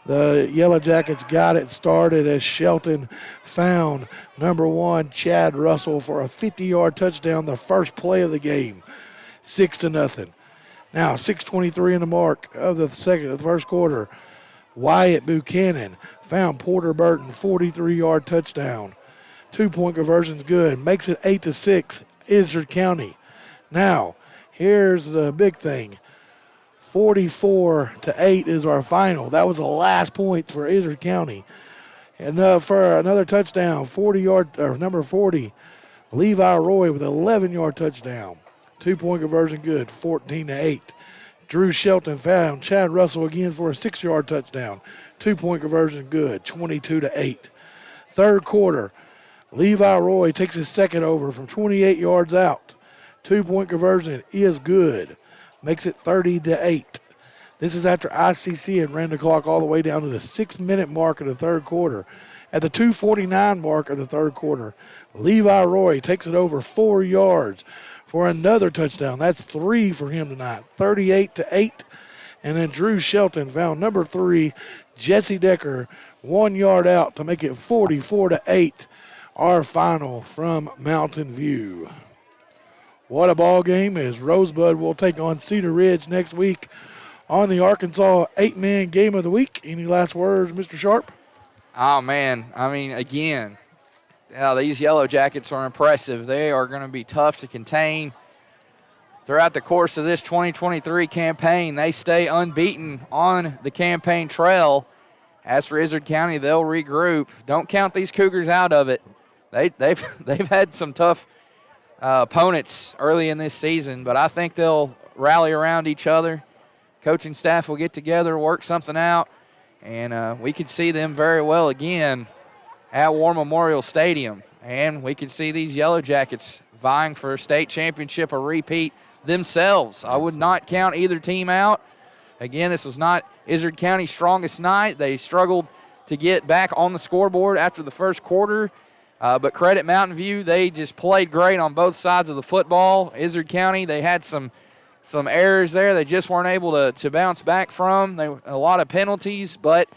The Yellow Jackets got it started as Shelton found number 1, Chad Russell, for a 50-yard touchdown, the first play of the game, 6-0. Now, 6:23 in the mark of the first quarter. Wyatt Buchanan found Porter Burton, 43-yard touchdown. 2-point conversion's good, makes it 8-6, Izard County. Now, here's the big thing. 44-8 is our final. That was the last points for Izard County. And for another touchdown, 40-yard, or number 40, Levi Roy with an 11-yard touchdown. 2-point conversion good, 14-8. Drew Shelton found Chad Russell again for a 6-yard touchdown. 2-point conversion good, 22-8. Third quarter, Levi Roy takes his second over from 28 yards out. 2-point conversion is good. Makes it 30-8. This is after ICC had ran the clock all the way down to the 6-minute mark of the third quarter. At the 2:49 mark of the third quarter, Levi Roy takes it over 4 yards for another touchdown. That's 3 for him tonight, 38-8. And then Drew Shelton found number 3, Jesse Decker, 1 yard out to make it 44-8. Our final from Mountain View. What a ball game as Rosebud will take on Cedar Ridge next week on the Arkansas 8-man game of the week. Any last words, Mr. Sharp? Oh, man. I mean, again, these Yellow Jackets are impressive. They are going to be tough to contain. throughout the course of this 2023 campaign. They stay unbeaten on the campaign trail. As for Izard County, they'll regroup. Don't count these Cougars out of it. They've had some tough opponents early in this season, but I think they'll rally around each other. Coaching staff will get together, work something out, and we could see them very well again at War Memorial Stadium. And we could see these Yellow Jackets vying for a state championship, a repeat themselves. I would not count either team out. Again, this was not Izard County's strongest night. They struggled to get back on the scoreboard after the first quarter. But credit Mountain View, they just played great on both sides of the football. Izard County, they had some errors there they just weren't able to bounce back from. A lot of penalties, but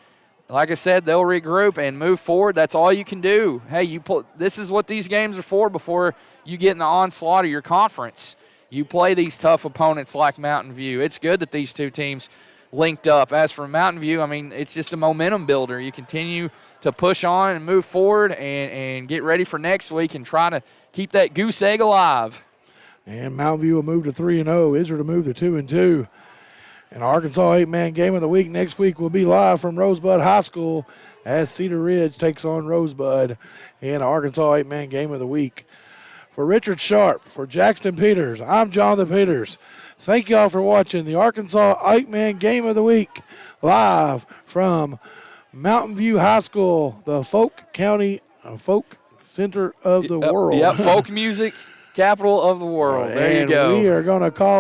like I said, they'll regroup and move forward. That's all you can do. Hey, this is what these games are for before you get in the onslaught of your conference. You play these tough opponents like Mountain View. It's good that these two teams linked up. As for Mountain View, I mean, it's just a momentum builder. You continue to push on and move forward and get ready for next week and try to keep that goose egg alive. And Mountain View will move to 3-0. Izard will move to 2-2. And Arkansas 8-man game of the week next week will be live from Rosebud High School as Cedar Ridge takes on Rosebud in Arkansas 8-man game of the week. For Richard Sharp, for Jackson Peters, I'm Jonathan Peters. Thank you all for watching the Arkansas 8-man game of the week live from Mountain View High School, the folk center of the world. Yep, folk music capital of the world. There you go. We are going to call